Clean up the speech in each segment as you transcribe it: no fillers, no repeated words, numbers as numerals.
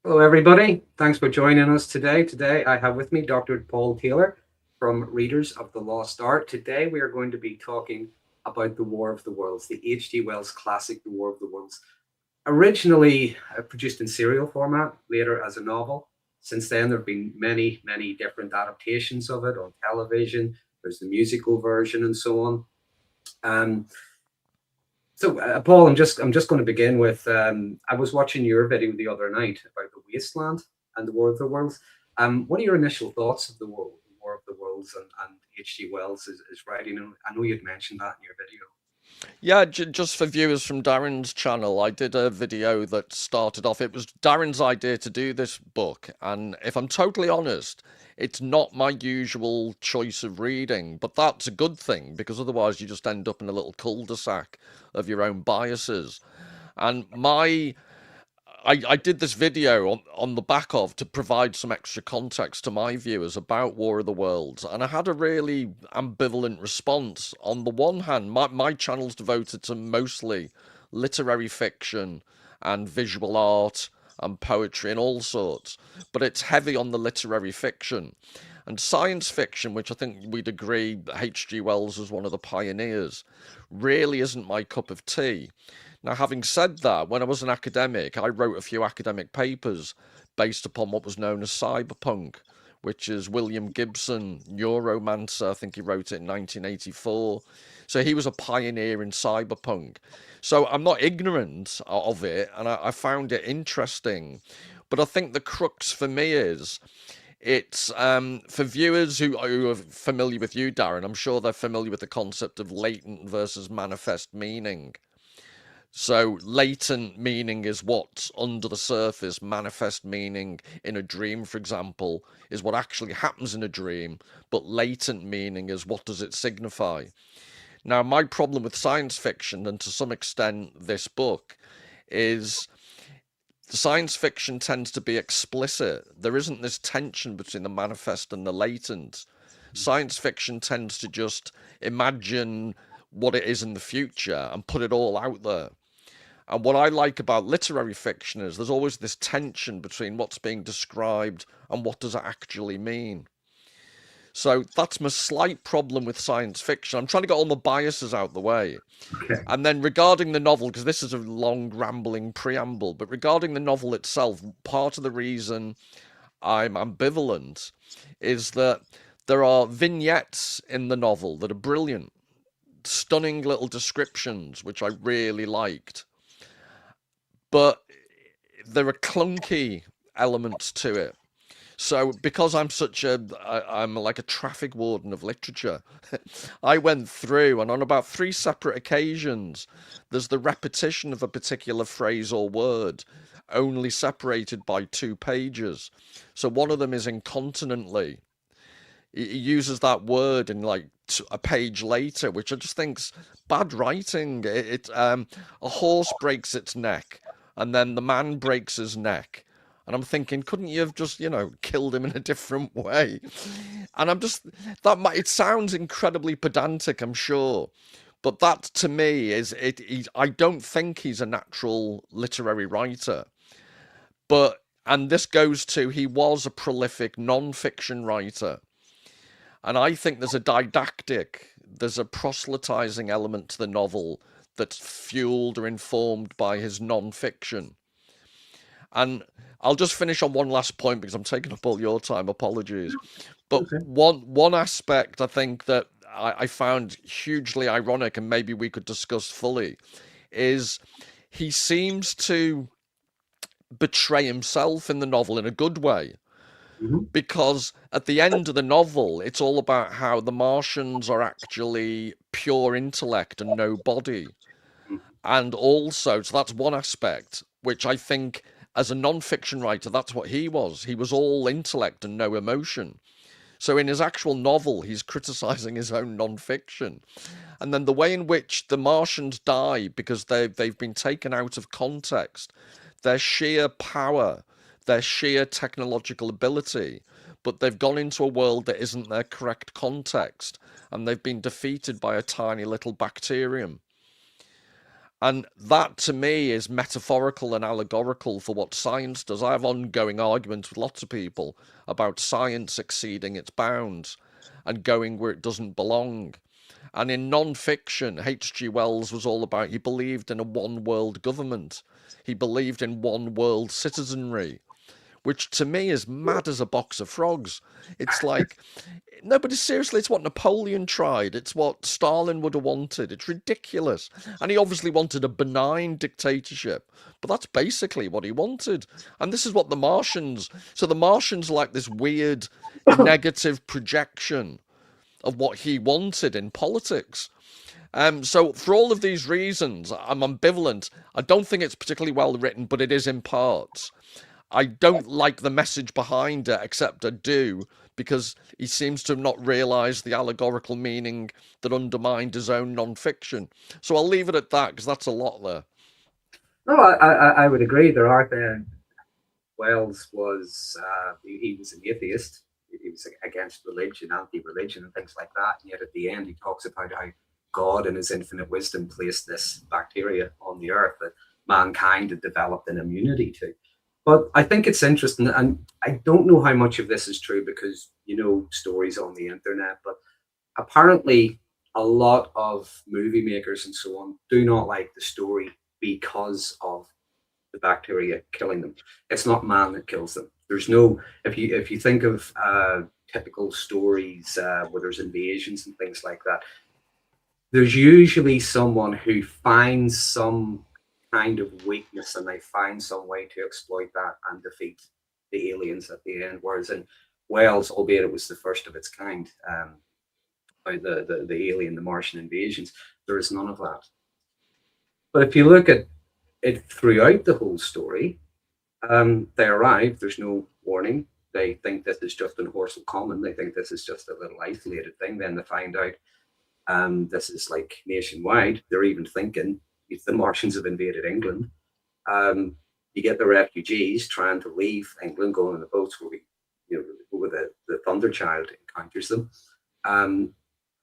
Hello, everybody. Thanks for joining us today. Today, I have with me Dr. Paul Taylor from Readers of the Lost Art. Today, we are going to be talking about The War of the Worlds, the H.G. Wells classic, The War of the Worlds. Originally produced in serial format, later as a novel. Since then, there have been many, many different adaptations of it on television. There's the musical version and so on. Um, Paul, I'm just going to begin with. I was watching your video the other night about the Wasteland and the War of the Worlds. What are your initial thoughts of the War of the Worlds and H.G. Wells is writing? And I know you'd mentioned that in your video. Yeah, just for viewers from Darren's channel, I did a video that started off. It was Darren's idea to do this book, and if I'm totally honest, it's not my usual choice of reading, but that's a good thing because otherwise you just end up in a little cul-de-sac of your own biases. And I did this video on the back of to provide some extra context to my viewers about War of the Worlds, and I had a really ambivalent response. On the one hand, my channel's devoted to mostly literary fiction and visual art and poetry and all sorts, but it's heavy on the literary fiction. And science fiction, which I think we'd agree H.G. Wells was one of the pioneers, really isn't my cup of tea. Now, having said that, when I was an academic, I wrote a few academic papers based upon what was known as cyberpunk, which is William Gibson, Neuromancer. I think he wrote it in 1984. So he was a pioneer in cyberpunk. So I'm not ignorant of it, and I found it interesting. But I think the crux for me is it's for viewers who are familiar with you, Darren. I'm sure they're familiar with the concept of latent versus manifest meaning. So latent meaning is what's under the surface. Manifest meaning in a dream, for example, is what actually happens in a dream. But latent meaning is what does it signify? Now, my problem with science fiction, and to some extent this book, is the science fiction tends to be explicit. There isn't this tension between the manifest and the latent. Science fiction tends to just imagine what it is in the future and put it all out there. And what I like about literary fiction is there's always this tension between what's being described and what does it actually mean. So that's my slight problem with science fiction. I'm trying to get all my biases out the way. Okay. And then regarding the novel, because this is a long rambling preamble, but regarding the novel itself, part of the reason I'm ambivalent is that there are vignettes in the novel that are brilliant, stunning little descriptions, which I really liked. But there are clunky elements to it. So because I'm like a traffic warden of literature, I went through and on about three separate occasions, there's the repetition of a particular phrase or word, only separated by 2 pages. So one of them is incontinently. He uses that word in like a page later, which I just think's bad writing. A horse breaks its neck, and then the man breaks his neck. And I'm thinking, couldn't you have just, killed him in a different way? And it sounds incredibly pedantic, I'm sure. But that to me I don't think he's a natural literary writer. And this goes to, he was a prolific non-fiction writer. And I think there's a proselytizing element to the novel that's fueled or informed by his non-fiction. And I'll just finish on one last point because I'm taking up all your time. Apologies. But Okay. one aspect I think that I found hugely ironic, and maybe we could discuss fully, is he seems to betray himself in the novel in a good way. Hmm. Because at the end of the novel, it's all about how the Martians are actually pure intellect and no body. And also, so that's one aspect, which I think, as a non fiction writer, that's what he was. He was all intellect and no emotion. So in his actual novel, he's criticizing his own non fiction. And then the way in which the Martians die because they've been taken out of context, their sheer power, their sheer technological ability, but they've gone into a world that isn't their correct context, and they've been defeated by a tiny little bacterium. And that to me is metaphorical and allegorical for what science does. I have ongoing arguments with lots of people about science exceeding its bounds and going where it doesn't belong. And in non-fiction, H.G. Wells was all about, he believed in a one world government. He believed in one world citizenry, which to me is mad as a box of frogs. It's like, no, but seriously, it's what Napoleon tried. It's what Stalin would have wanted. It's ridiculous. And he obviously wanted a benign dictatorship, but that's basically what he wanted. And this is what the Martians, so the Martians are like this weird negative projection of what he wanted in politics. So for all of these reasons, I'm ambivalent. I don't think it's particularly well written, but it is in parts. I don't like the message behind it, except I do, because he seems to have not realised the allegorical meaning that undermined his own non-fiction. So I'll leave it at that, because that's a lot there. No, I would agree. There are Wells was he was an atheist. He was against religion, anti-religion, and things like that. And yet at the end, he talks about how God, in His infinite wisdom, placed this bacteria on the earth that mankind had developed an immunity to. But I think it's interesting, and I don't know how much of this is true because you know stories on the internet. But apparently, a lot of movie makers and so on do not like the story because of the bacteria killing them. It's not man that kills them. There's no if you think of typical stories where there's invasions and things like that, there's usually someone who finds some kind of weakness and they find some way to exploit that and defeat the aliens at the end. Whereas in Wales, albeit it was the first of its kind, by the alien, the Martian invasions, there is none of that. But if you look at it throughout the whole story, they arrive, there's no warning. They think this is just an Horsell Common. They think this is just a little isolated thing. Then they find out this is like nationwide. They're even thinking if the Martians have invaded England. You get the refugees trying to leave England, going on the boats where where the Thunder Child encounters them.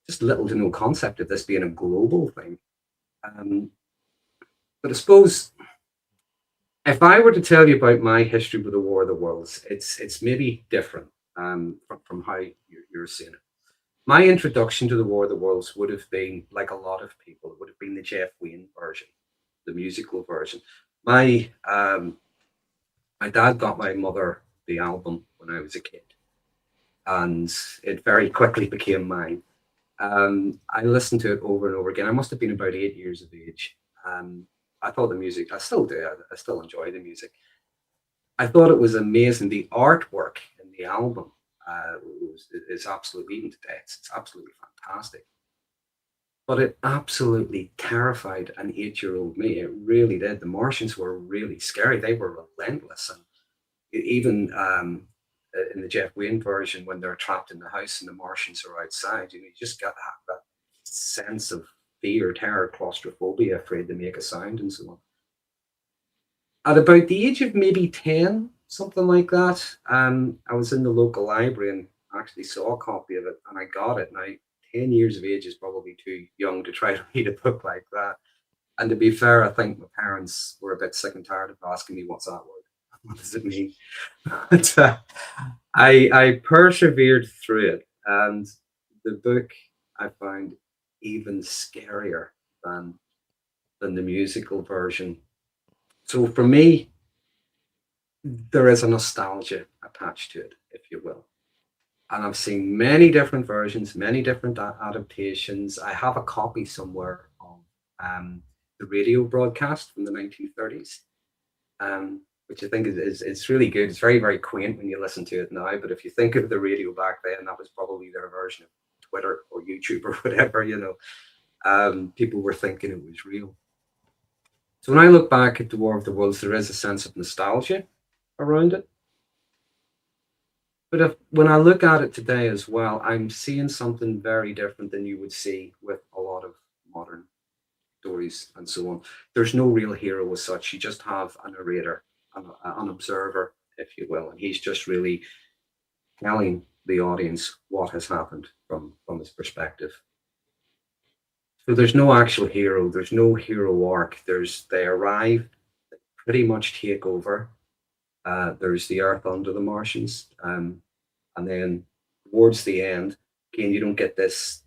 Just little to no concept of this being a global thing. But I suppose if I were to tell you about my history with the War of the Worlds, it's maybe different from how you're seeing it. My introduction to the War of the Worlds would have been, like a lot of people, it would have been the Jeff Wayne version, the musical version. My dad got my mother the album when I was a kid, and it very quickly became mine. I listened to it over and over again. I must have been about 8 years of age. I thought the music, I still do, I still enjoy the music. I thought it was amazing. The artwork in the album is absolutely, even today, it's absolutely fantastic. But it absolutely terrified an 8-year-old me. It really did. The Martians were really scary. They were relentless. And even in the Jeff Wayne version, when they're trapped in the house and the Martians are outside, you just got that sense of fear, terror, claustrophobia, afraid to make a sound, and so on. At about the age of maybe 10, something like that, I was in the local library and actually saw a copy of it, and I got it. Now, 10 years of age is probably too young to try to read a book like that. And to be fair, I think my parents were a bit sick and tired of asking me, what's that word? What does it mean? But I persevered through it, and the book I found even scarier than the musical version. So for me, there is a nostalgia attached to it, if you will. And I've seen many different versions, many different adaptations. I have a copy somewhere of the radio broadcast from the 1930s, which I think is it's really good. It's very, very quaint when you listen to it now. But if you think of the radio back then, that was probably their version of Twitter or YouTube or whatever, people were thinking it was real. So when I look back at the War of the Worlds, there is a sense of nostalgia around it. But when I look at it today as well, I'm seeing something very different than you would see with a lot of modern stories and so on. There's no real hero as such. You just have a narrator, an observer, if you will, and he's just really telling the audience what has happened from his perspective. So there's no actual hero. There's no hero arc. They arrive, pretty much take over. There's the Earth under the Martians, and then towards the end, again, you don't get this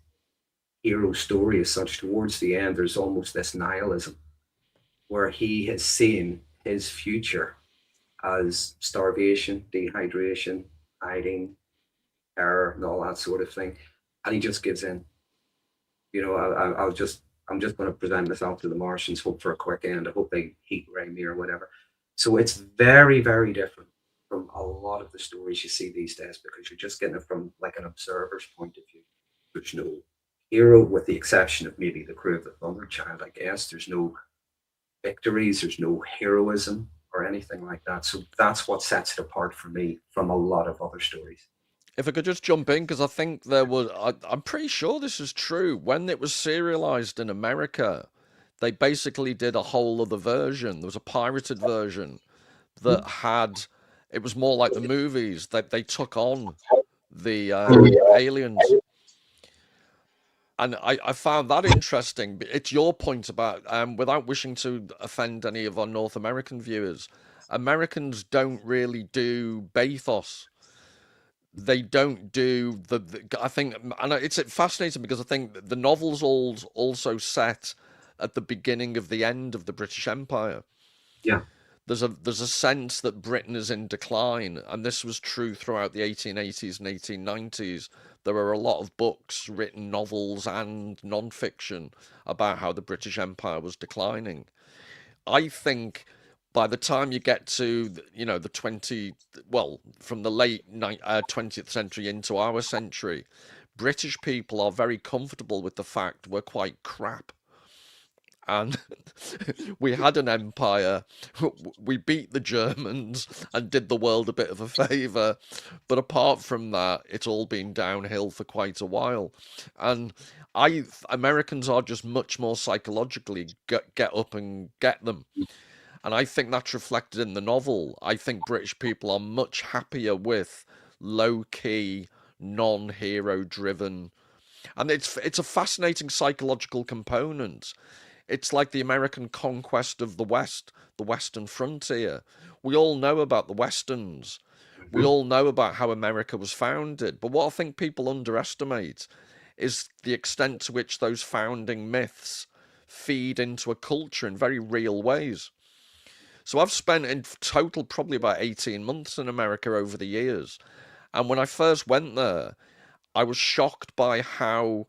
hero story as such. Towards the end, there's almost this nihilism where he has seen his future as starvation, dehydration, hiding, terror, and all that sort of thing, and he just gives in. I'm just going to present myself to the Martians, hope for a quick end. I hope they heat ray me or whatever. So it's very, very different from a lot of the stories you see these days because you're just getting it from like an observer's point of view. There's no hero, with the exception of maybe the crew of the Thunder Child, I guess. There's no victories, there's no heroism or anything like that. So that's what sets it apart for me from a lot of other stories. If I could just jump in, because I think there was, I'm pretty sure this is true. When it was serialized in America, they basically did a whole other version. There was a pirated version that had, it was more like the movies. They took on the aliens. And I found that interesting. It's your point about, without wishing to offend any of our North American viewers, Americans don't really do bathos. They don't do I think, and it's fascinating because I think the novels all also set at the beginning of the end of the British Empire. Yeah. There's a sense that Britain is in decline, and this was true throughout the 1880s and 1890s. There were a lot of books, written novels and non-fiction about how the British Empire was declining. I think by the time you get to the 20, well, from the late 20th century into our century, British people are very comfortable with the fact we're quite crap. And we had an empire. We beat the Germans and did the world a bit of a favour. But apart from that, it's all been downhill for quite a while. And Americans are just much more psychologically get up and get them. And I think that's reflected in the novel. I think British people are much happier with low key, non hero driven. And it's a fascinating psychological component. It's like the American conquest of the West, the Western frontier. We all know about the Westerns. We Mm-hmm. all know about how America was founded. But what I think people underestimate is the extent to which those founding myths feed into a culture in very real ways. So I've spent in total probably about 18 months in America over the years. And when I first went there, I was shocked by how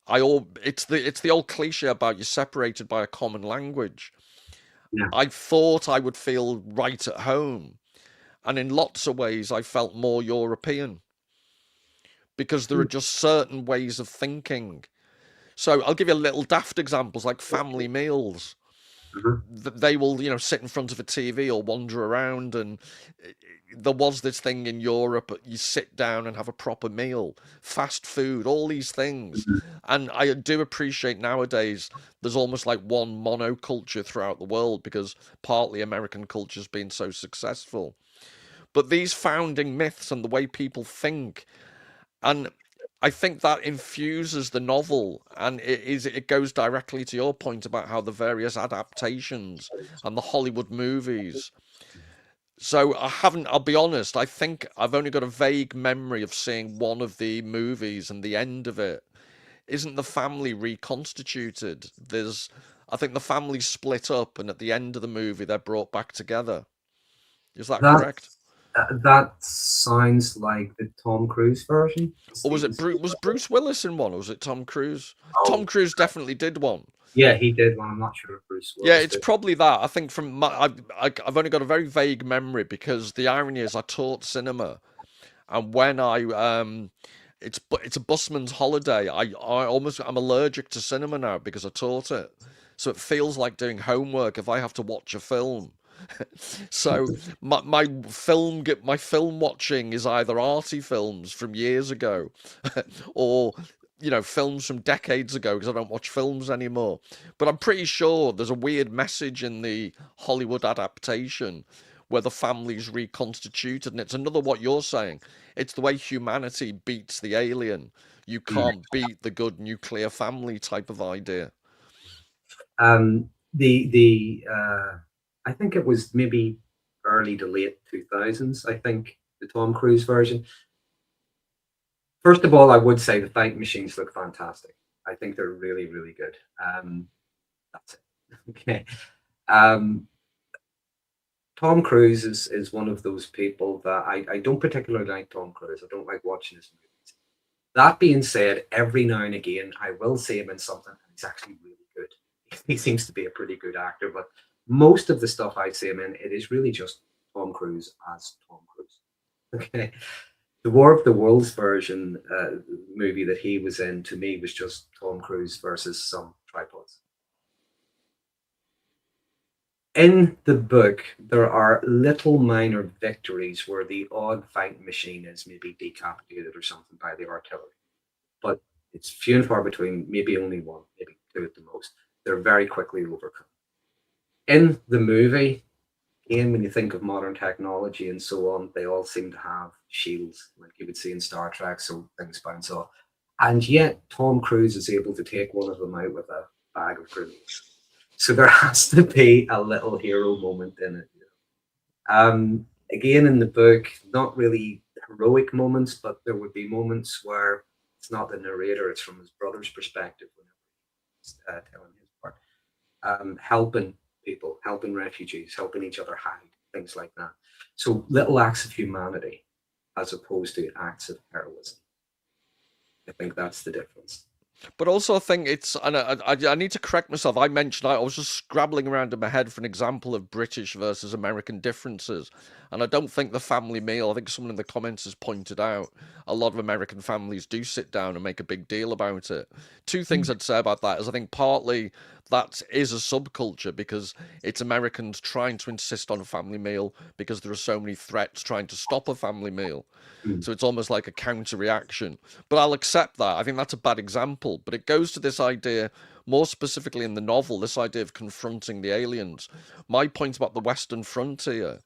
it's the old cliche about you're separated by a common language. Yeah. I thought I would feel right at home, and in lots of ways I felt more European because there are just certain ways of thinking. So I'll give you little daft examples like family meals. Mm-hmm. They will, sit in front of a TV or wander around, and there was this thing in Europe, you sit down and have a proper meal, fast food, all these things. Mm-hmm. And I do appreciate nowadays there's almost like one monoculture throughout the world because partly American culture's been so successful. But these founding myths and the way people think, and I think that infuses the novel, and it goes directly to your point about how the various adaptations and the Hollywood movies. So I haven't, I'll be honest, I think I've only got a vague memory of seeing one of the movies, and the end of it isn't the family reconstituted. I think the family split up, and at the end of the movie they're brought back together. Is that That correct? that sounds like the Tom Cruise version. Or was Steven it was Spielberg. Bruce Willis in one, or was it Tom Cruise? Tom Oh, Cruise definitely did one. yeah, he did one. I'm not sure if Bruce Yeah, Willis it's did. probably that. I think from I've only got a very vague memory because the irony is I taught cinema, and when it's a busman's holiday. I'm allergic to cinema now because I taught it, so it feels like doing homework if I have to watch a film. So my film watching is either arty films from years ago, or films from decades ago because I don't watch films anymore. But I'm pretty sure there's a weird message in the Hollywood adaptation where the family's reconstituted, and it's another what you're saying. It's the way humanity beats the alien, You can't beat the good nuclear family type of idea. I think it was maybe early to late 2000s. I think the Tom Cruise version. First of all, I would say the fight machines look fantastic. I think they're really, really good. That's it. Okay. Um, Tom Cruise is one of those people that I don't particularly like Tom Cruise. I don't like watching his movies. That being said, every now and again, I will see him in something, and he's actually really good. He seems to be a pretty good actor, but most of the stuff I see him in, it is really just Tom Cruise as Tom Cruise. Okay. The War of the Worlds version movie that he was in, to me, was just Tom Cruise versus some tripods. In the book, there are little minor victories where the odd fight machine is maybe decapitated or something by the artillery, but it's few and far between, maybe only one, maybe two at the most. They're very quickly overcome. In the movie, again, when you think of modern technology and so on, they all seem to have shields, like you would see in Star Trek, so things bounce off. And yet, Tom Cruise is able to take one of them out with a bag of grenades. So there has to be a little hero moment in it. Again, in the book, not really heroic moments, but there would be moments where it's not the narrator, it's from his brother's perspective whenever he's telling his part. Helping people, helping refugees, helping each other hide, things like that. So little acts of humanity as opposed to acts of heroism. I think that's the difference. But also, I think it's, and I need to correct myself. I mentioned I was just scrabbling around in my head for an example of British versus American differences. And I don't think the family meal, I think someone in the comments has pointed out, a lot of American families do sit down and make a big deal about it. Two things I'd say about that is I think partly that is a subculture because it's Americans trying to insist on a family meal because there are so many threats trying to stop a family meal. Mm. So it's almost like a counter reaction. But I'll accept that. I think that's a bad example. But it goes to this idea, more specifically in the novel, this idea of confronting the aliens. My point about the Western frontier,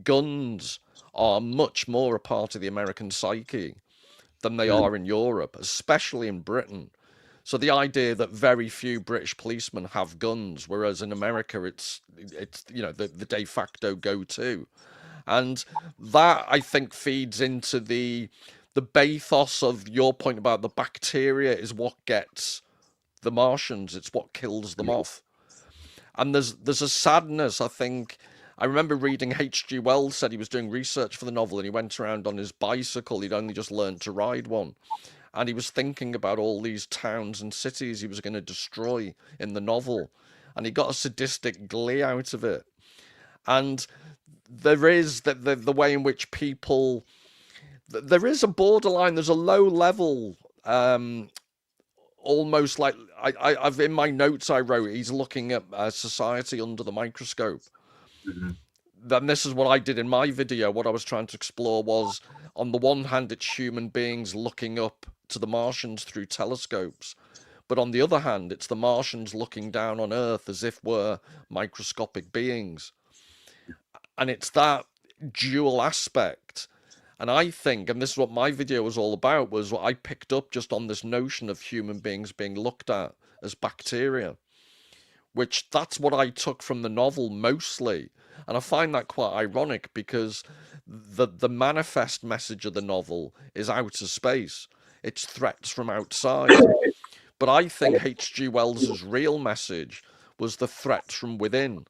guns are much more a part of the American psyche than they Mm. are in Europe, especially in Britain. So the idea that very few British policemen have guns, whereas in America it's the de facto go-to. And that I think feeds into the bathos of your point about the bacteria is what gets the Martians. It's what kills them off. And there's a sadness, I think. I remember reading H.G. Wells said he was doing research for the novel and he went around on his bicycle. He'd only just learned to ride one. And he was thinking about all these towns and cities he was going to destroy in the novel. And he got a sadistic glee out of it. And there is the way in which people there is a borderline, there's a low level, almost like I've in my notes I wrote he's looking at society under the microscope. Mhm. Then this is what I did in my video. What I was trying to explore was, on the one hand, it's human beings looking up to the Martians through telescopes, but on the other hand, it's the Martians looking down on Earth as if we're microscopic beings. And it's that dual aspect. And I think, and this is what my video was all about, was what I picked up just on this notion of human beings being looked at as bacteria, which that's what I took from the novel mostly. And I find that quite ironic because the manifest message of the novel is outer space. It's threats from outside. But I think H.G. Wells's real message was the threats from within,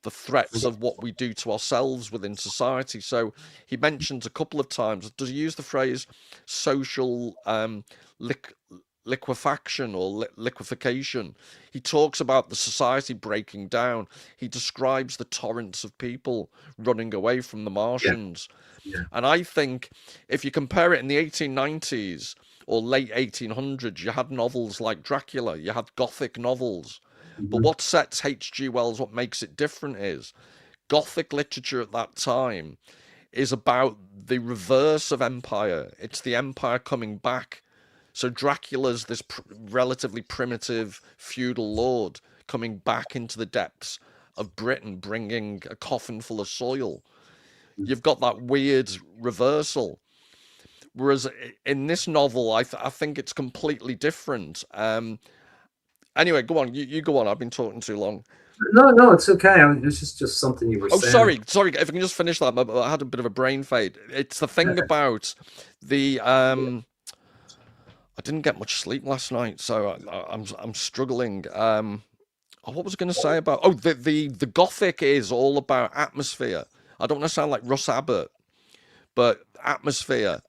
the threats of what we do to ourselves within society. So he mentions a couple of times, does he use the phrase social liq liquefaction or liquefaction? He talks about the society breaking down. He describes the torrents of people running away from the Yeah, Martians. yeah. And I think if you compare it in the 1890s or late 1800s, you had novels like Dracula, you had Gothic novels. But Mhm. what sets H.G. Wells, what makes it different is Gothic literature at that time is about the reverse of empire. It's the empire coming back. So Dracula's this relatively primitive feudal lord coming back into the depths of Britain, bringing a coffin full of soil. You've got that weird reversal. Whereas in this novel, I think it's completely different. Anyway, go on. You go on. I've been talking too long. No, no, it's okay. I mean, this is just something you were Oh, saying. sorry. If I can just finish that, I had a bit of a brain fade. It's the thing about the I didn't get much sleep last night, so I'm struggling. Oh, what was I going to say about? Oh, the Gothic is all about atmosphere. I don't want to sound like Russ Abbott, but atmosphere,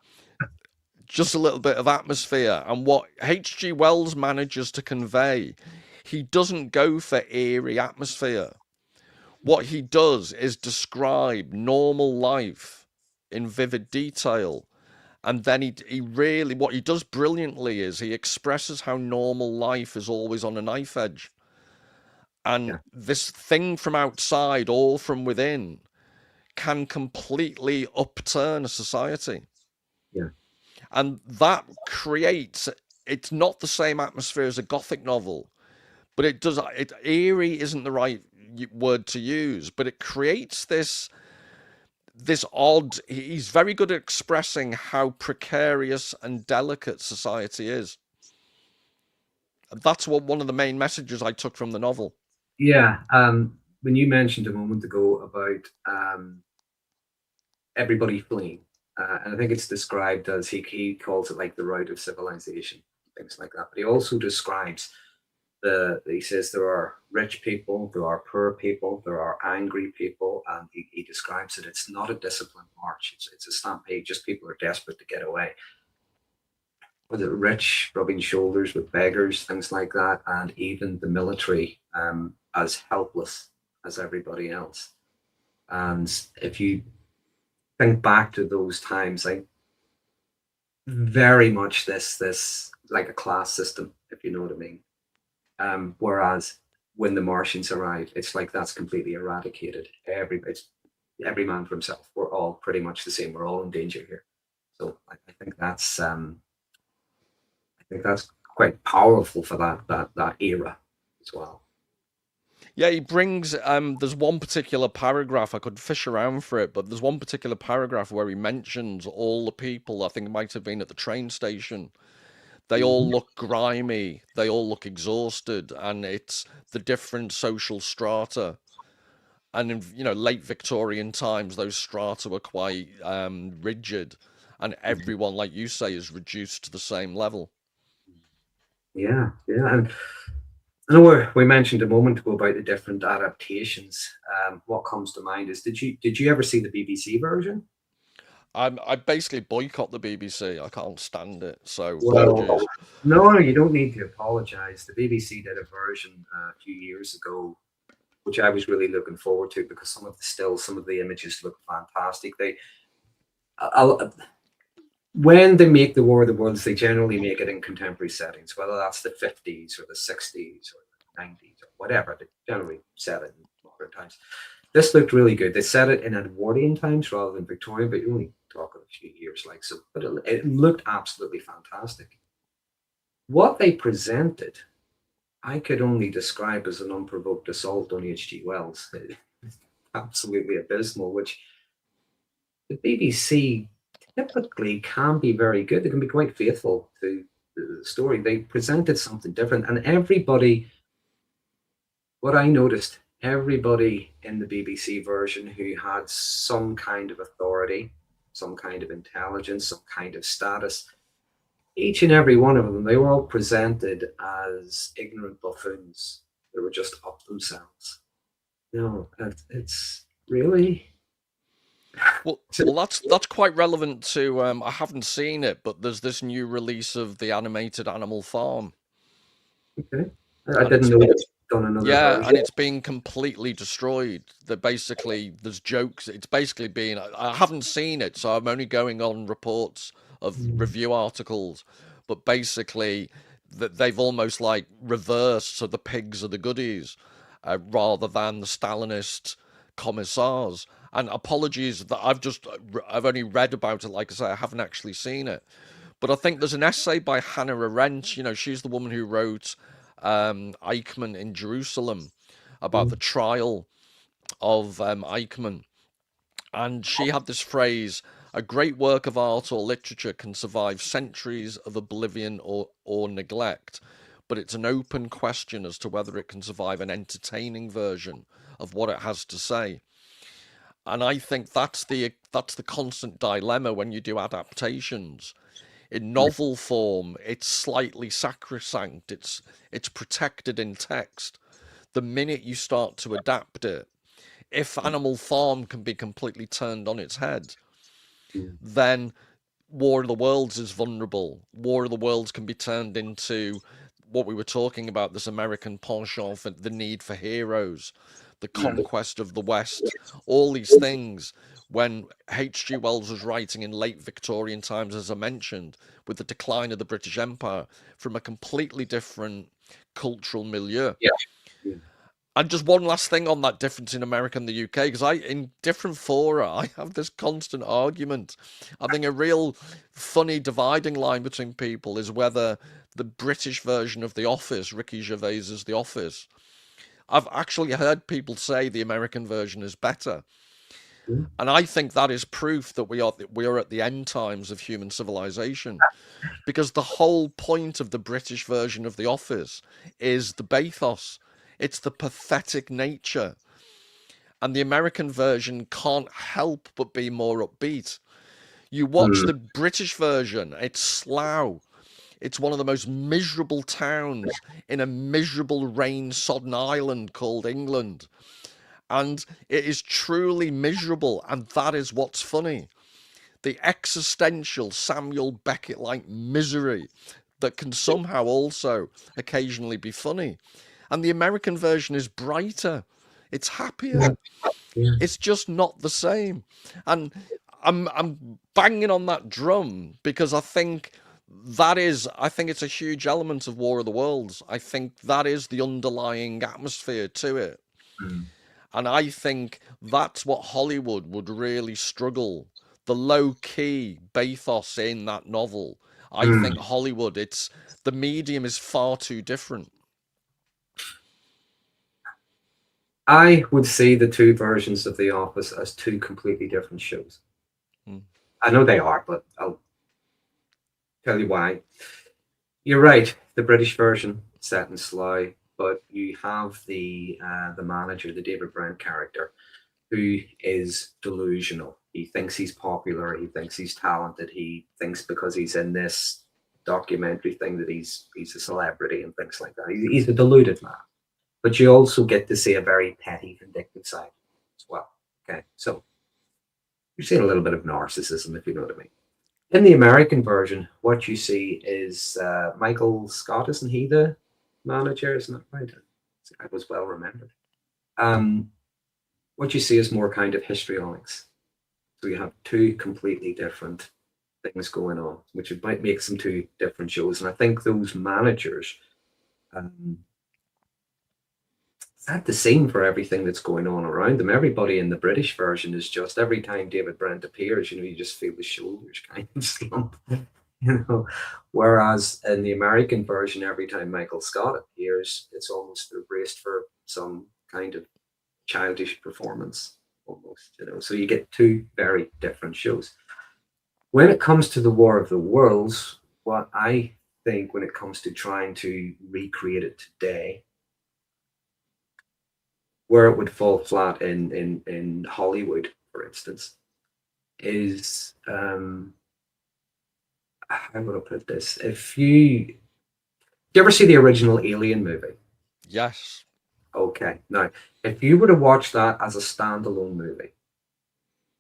just a little bit of atmosphere, and what H.G. Wells manages to convey. He doesn't go for eerie atmosphere. What he does is describe normal life in vivid detail. And then he really, what he does brilliantly is he expresses how normal life is always on a knife edge. And Yeah, this thing from outside, all from within, can completely upturn a society. yeah, And that creates, it's not the same atmosphere as a Gothic novel, but it does, eerie isn't the right word to use, but it creates this odd, he's very good at expressing how precarious and delicate society is. That's what one of the main messages I took from the novel. yeah. When you mentioned a moment ago about everybody fleeing, and I think it's described as he calls it like the route of civilization, things like that. But he also describes he says there are rich people, there are poor people, there are angry people, and he describes it. It's not a disciplined march. It's a stampede. Just people are desperate to get away. Was it rich rubbing shoulders with beggars, things like that, and even the military as helpless as everybody else. And if you think back to those times, like very much this like a class system, if you know what I mean. Whereas when the Martians arrive, it's like that's completely eradicated. Every man for himself. We're all pretty much the same. We're all in danger here. So I think that's quite powerful for that era as well. Yeah, he brings there's one particular paragraph, I could fish around for it, but there's one particular paragraph where he mentions all the people, I think it might have been at the train station. They all Mhm. look grimy, they all look exhausted, and it's the different social strata. And in, late Victorian times, those strata were quite rigid, and everyone, like you say, is reduced to the same level. Yeah, yeah. And I know we mentioned a moment ago about the different adaptations. What comes to mind is did you ever see the BBC version? I basically boycott the BBC. I can't stand it. So Well, apologies. no, you don't need to apologize. The BBC did a version a few years ago, which I was really looking forward to because some of the images look fantastic. I'll, when they make the War of the Worlds, they generally make it in contemporary settings, whether that's the 50s or the 60s or the 90s or whatever. They generally set it in modern times. This looked really good. They set it in Edwardian times rather than Victorian, but you only talk of a few years like so. But it looked absolutely fantastic. What they presented, I could only describe as an unprovoked assault on H.G. Wells. Absolutely abysmal, which the BBC typically can be very good. They can be quite faithful to the story. They presented something different, and what I noticed, everybody in the BBC version who had some kind of authority, some kind of intelligence, some kind of status, each and every one of them, they were all presented as ignorant buffoons. They were just up themselves. No, it's really. Well, that's quite relevant to. I haven't seen it, but there's this new release of the animated Animal Farm, Okay. I and didn't know they'd done another yeah, version. and it's being completely destroyed. There's jokes. It's basically being. I haven't seen it, so I'm only going on reports of Mm. review articles. But basically, that they've almost like reversed, so the pigs are the goodies, rather than the Stalinist commissars. And apologies that I've only read about it. Like I say, I haven't actually seen it. But I think there's an essay by Hannah Arendt. She's the woman who wrote Eichmann in Jerusalem about the trial of Eichmann. And she had this phrase, A great work of art or literature can survive centuries of oblivion or neglect, but it's an open question as to whether it can survive an entertaining version of what it has to say. And I think that's the constant dilemma when you do adaptations. In novel form, it's slightly sacrosanct. It's protected in text. The minute you start to adapt it, if Animal Farm can be completely turned on its head, then War of the Worlds is vulnerable. War of the Worlds can be turned into what we were talking about, this American penchant for the need for heroes, the conquest of the West, all these things. When H.G. Wells was writing in late Victorian times, as I mentioned, with the decline of the British Empire, from a completely different cultural milieu. Yeah. Yeah. And just one last thing on that difference in America and the UK, because in different fora, I have this constant argument. I think a real funny dividing line between people is whether the British version of The Office, Ricky Gervais's The Office, I've actually heard people say the American version is better. And I think that is proof that we are at the end times of human civilization, because the whole point of the British version of The Office is the bathos. It's the pathetic nature. And the American version can't help but be more upbeat. You watch the British version, it's Slough. It's one of the most miserable towns in a miserable rain-sodden island called England. And it is truly miserable, and that is what's funny. The existential Samuel Beckett-like misery that can somehow also occasionally be funny. And the American version is brighter. It's happier. Yeah. It's just not the same. And I'm banging on that drum because I think it's a huge element of War of the Worlds. I think that is the underlying atmosphere to it. And I think that's what Hollywood would really struggle. The low key bathos in that novel. I think Hollywood, the medium is far too different. I would see the two versions of The Office as two completely different shows. Mm. I know they are, but I'll tell you why. You're right. The British version set in Slough, but you have the manager, the David Brent character, who is delusional. He thinks he's popular. He thinks he's talented. He thinks because he's in this documentary thing that he's a celebrity and things like that. He's a deluded man. But you also get to see a very petty, vindictive side as well. Okay, so you're seeing a little bit of narcissism, if you know what I mean. In the American version, what you see is Michael Scott, isn't he the manager? Isn't that right? I was well remembered. What you see is more kind of histrionics. So you have two completely different things going on, which might make some two different shows. And I think those managers set the scene for everything that's going on around them. Everybody in the British version is just every time David Brent appears, you just feel the shoulders kind of slump. Whereas in the American version, every time Michael Scott appears, it's almost braced for some kind of childish performance, almost. So you get two very different shows. When it comes to the War of the Worlds, what I think when it comes to trying to recreate it today, where it would fall flat in Hollywood, for instance, is how would I put this? Do you ever see the original Alien movie? Yes. Okay. Now, if you were to watch that as a standalone movie,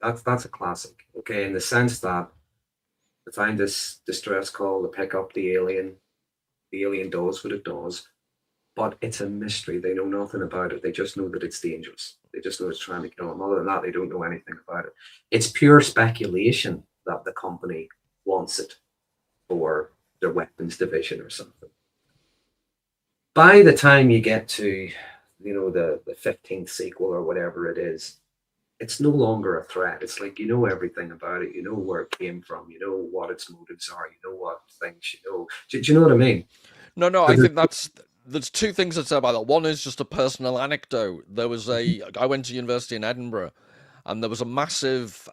that's a classic. Okay, in the sense that to find this distress call to pick up the alien does what it does, but it's a mystery. They know nothing about it. They just know that it's dangerous. They just know it's trying to kill them. Other than that, they don't know anything about it. It's pure speculation that the company wants it for their weapons division or something. By the time you get to, the 15th sequel or whatever it is, it's no longer a threat. It's like, everything about it. You know where it came from. You know what its motives are. You know what things, Do you know what I mean? No, I think there's two things I'd say about that. One is just a personal anecdote. I went to university in Edinburgh, and there was a massive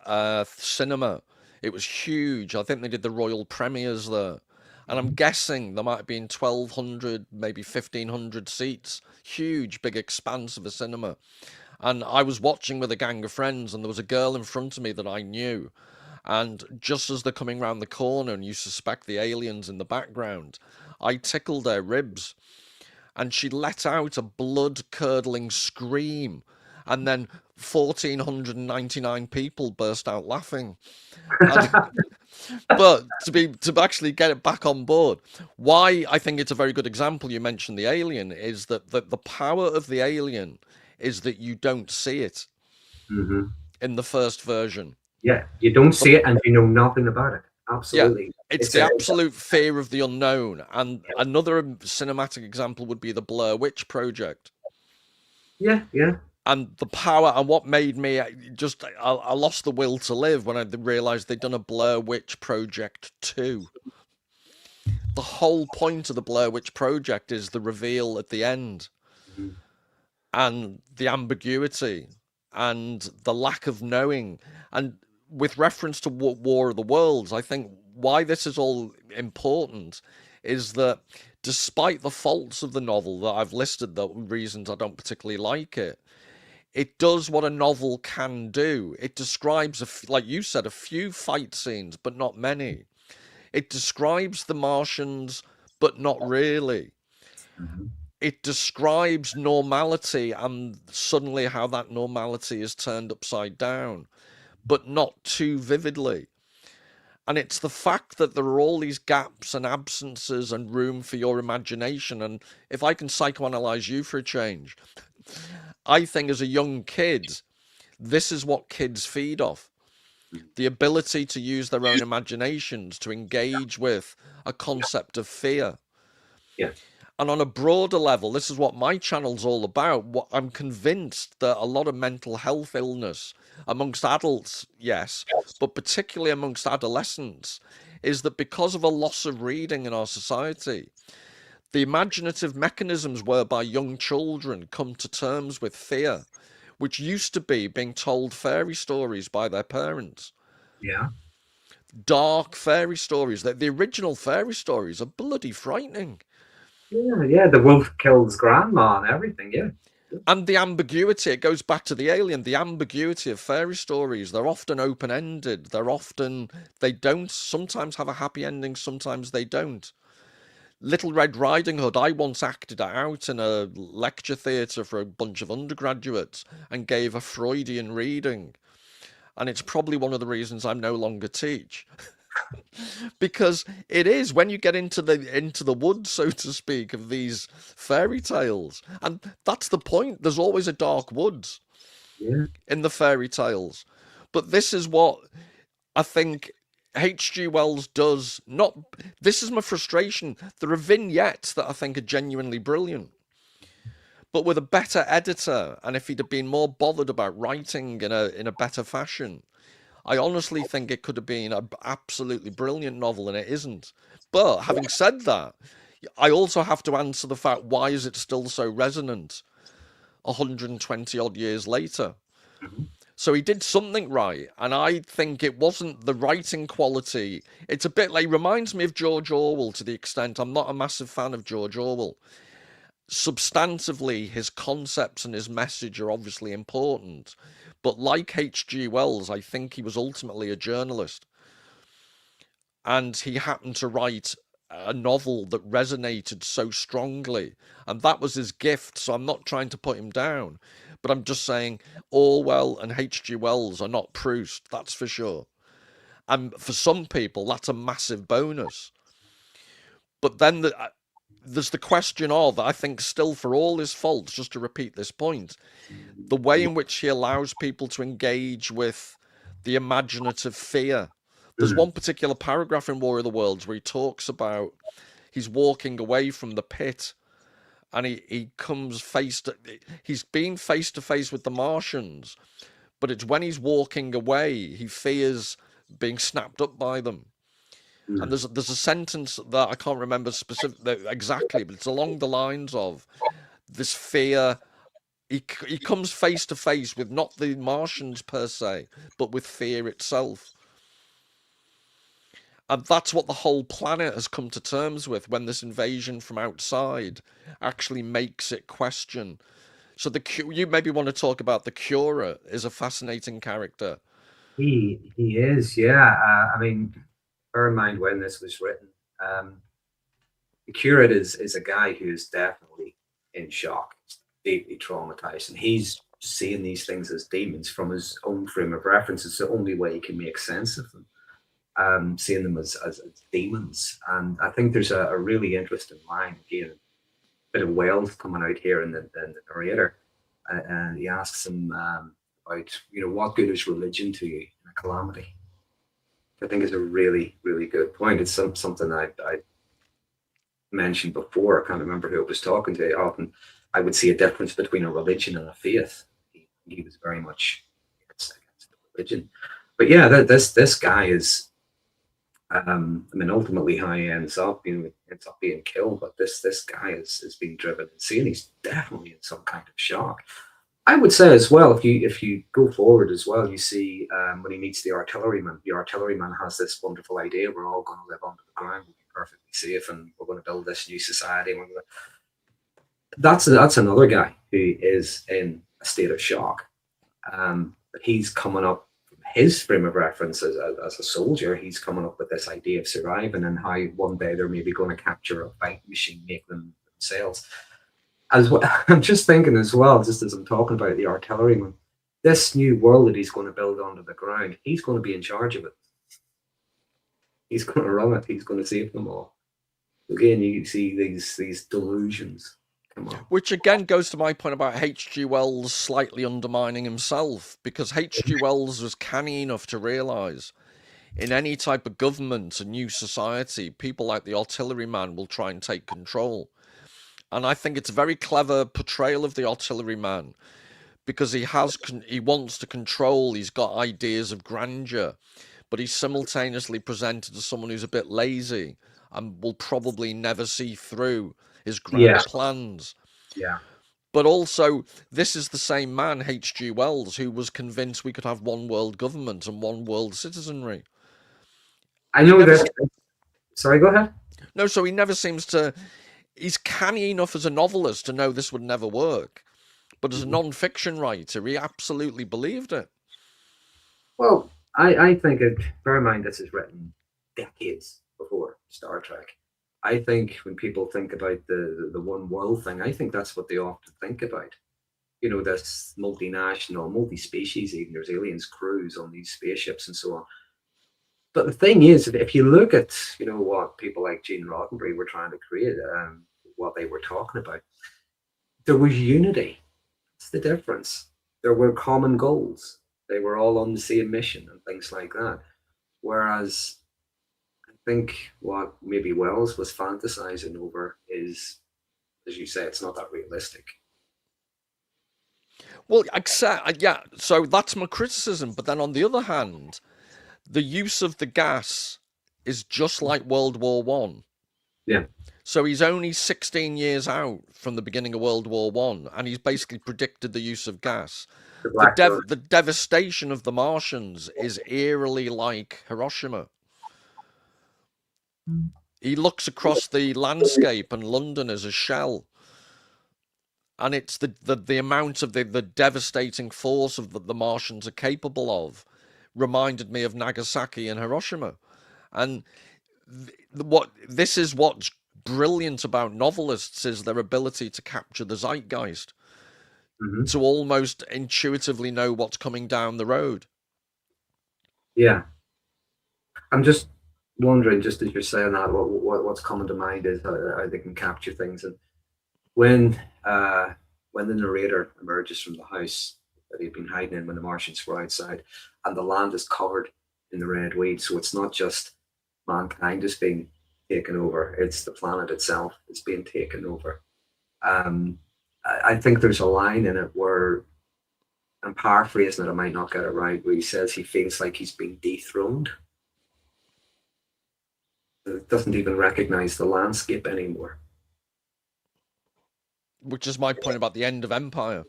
cinema It was huge. I think they did the royal premieres there. And I'm Mhm. guessing there might have been 1,200, maybe 1,500 seats. Huge, big expanse of a cinema. And I was watching with a gang of friends, and there was a girl in front of me that I knew. And just as they're coming round the corner and you suspect the aliens in the background, I tickled her ribs and she let out a blood-curdling scream. And then 1,499 people burst out laughing. And but to actually get it back on board, why I think it's a very good example. You mentioned the alien is that the power of the alien is that you don't see it Mhm. in the first version. Yeah, you don't The see it and you know nothing about it. Yeah, Absolutely. it's It's the a absolute fear of the unknown. And another cinematic example would be the Blair Witch Project. yeah, yeah. And the power, and what made me I lost the will to live when I realized they'd done a Blair Witch Project 2. The whole point of the Blair Witch Project is the reveal at the end Mhm. and the ambiguity and the lack of knowing. And with reference to War of the Worlds, I think why this is all important is that despite the faults of the novel that I've listed, the reasons I don't particularly like it, it does what a novel can do. It describes, like you said, a few fight scenes, but not many. It describes the Martians, but not really. Mhm. It describes normality and suddenly how that normality is turned upside down, but not too vividly. And it's the fact that there are all these gaps and absences and room for your imagination. And if I can psychoanalyze you for a change, I think as a young kid, this is what kids feed off: the ability to use their own imaginations to engage with a concept of fear. Yeah. And on a broader level, this is what my channel's all about. What I'm convinced that a lot of mental health illness amongst adults, yes, but particularly amongst adolescents, is that because of a loss of reading in our society, the imaginative mechanisms whereby young children come to terms with fear, which used to be being told fairy stories by their parents, Yeah. dark fairy stories, that the original fairy stories are bloody frightening. Yeah, yeah. The wolf kills grandma and everything. Yeah. And the ambiguity, it goes back to the alien, the ambiguity of fairy stories. They're often open ended. They don't sometimes have a happy ending, sometimes they don't. Little Red Riding Hood, I once acted it out in a lecture theatre for a bunch of undergraduates and gave a Freudian reading. And it's probably one of the reasons I'm no longer teach. Because it is when you get into the woods, so to speak, of these fairy tales. And that's the point. There's always a dark woods Yeah. in the fairy tales. But this is what I think H.G. Wells does. Not This is my frustration. There are vignettes that I think are genuinely brilliant, but with a better editor, and if he'd have been more bothered about writing in a better fashion, I honestly think it could have been an absolutely brilliant novel, and it isn't. But having said that, I also have to answer the fact, why is it still so resonant 120 odd years later? Mhm. So he did something right, and I think it wasn't the writing quality. It's a bit like, reminds me of George Orwell to the extent I'm not a massive fan of George Orwell. Substantively, his concepts and his message are obviously important, but like H.G. Wells, I think he was ultimately a journalist, and he happened to write a novel that resonated so strongly, and that was his gift. So I'm not trying to put him down, but I'm just saying Orwell and H.G. Wells are not Proust, that's for sure. And for some people, that's a massive bonus. But then there's the question of, I think, still for all his faults, just to repeat this point, the way in which he allows people to engage with the imaginative fear. There's Mhm. one particular paragraph in War of the Worlds where he talks about he's walking away from the pit, and he comes he's been face to face with the Martians, but it's when he's walking away he fears being snapped up by them. And Mhm. there's a sentence that I can't remember exactly, but it's along the lines of this fear. He comes face to face with not the Martians per se, but with fear itself. And that's what the whole planet has come to terms with when this invasion from outside actually makes it question. So you maybe want to talk about the Curer is a fascinating character. He is, yeah. I mean, bear in mind when this was written. Um, the curate is a guy who is definitely in shock, deeply traumatized, and he's seeing these things as demons from his own frame of reference. It's the only way he can make sense of them. Seeing them as demons, and I think there's a really interesting line again, a bit of Wales coming out here in the narrator, and he asks him about what good is religion to you in a calamity. I think is a really really good point. It's something I mentioned before. I can't remember who I was talking to. Often I would see a difference between a religion and a faith. He was very much against the religion. But yeah, this guy is. I mean, ultimately, how he ends up, ends up being killed. But this guy is being driven insane. He's definitely in some kind of shock. I would say as well, if you go forward as well, you see when he meets the artilleryman. The artilleryman has this wonderful idea: we're all going to live under the ground, we'll be perfectly safe, and we're going to build this new society. That's another guy who is in a state of shock. But he's coming up from his frame of reference as a soldier. He's coming up with this idea of surviving and how one day they're maybe going to capture a fighting machine, make them themselves. As well, I'm just thinking as well, just as I'm talking about the artilleryman, this new world that he's going to build under the ground, he's going to be in charge of it. He's going to run it. He's going to save them all. Again, you see these delusions. Come on. Which again goes to my point about H.G. Wells slightly undermining himself, because H.G. Wells was canny enough to realise in any type of government, a new society, people like the artilleryman will try and take control. And I think it's a very clever portrayal of the artilleryman, because he wants to control, he's got ideas of grandeur, but he's simultaneously presented as someone who's a bit lazy and will probably never see through his grand plans. Yeah. But also, this is the same man, H.G. Wells, who was convinced we could have one world government and one world citizenry. I know that. Sorry, go ahead. No, so he never seems to. He's canny enough as a novelist to know this would never work. But as a non-fiction writer, he absolutely believed it. Well, I think bear in mind this is written decades before Star Trek. I think when people think about the one world thing, I think that's what they often think about. This multinational, multi-species, even there's aliens crews on these spaceships and so on. But the thing is, if you look at what people like Gene Roddenberry were trying to create, what they were talking about, there was unity. That's the difference. There were common goals. They were all on the same mission and things like that. Whereas I think what maybe Wells was fantasizing over is, as you say, it's not that realistic. Well, yeah, so that's my criticism. But then on the other hand, the use of the gas is just like World War One. Yeah. So he's only 16 years out from the beginning of World War One, and he's basically predicted the use of gas. The devastation of the Martians is eerily like Hiroshima. He looks across the landscape, and London is a shell. And it's the amount of the devastating force of the Martians are capable of reminded me of Nagasaki and Hiroshima. And this is what's brilliant about novelists is their ability to capture the zeitgeist, to almost intuitively know what's coming down the road. Yeah. I'm just wondering, just as you're saying that, what's coming to mind is how they can capture things. And when the narrator emerges from the house that he'd been hiding in when the Martians were outside, and the land is covered in the red weed, so it's not just mankind is being taken over; it's the planet itself is being taken over. I think there's a line in it where, I'm paraphrasing it, I might not get it right, where he says he feels like he's being dethroned. It doesn't even recognize the landscape anymore. Which is my point about the end of Empire.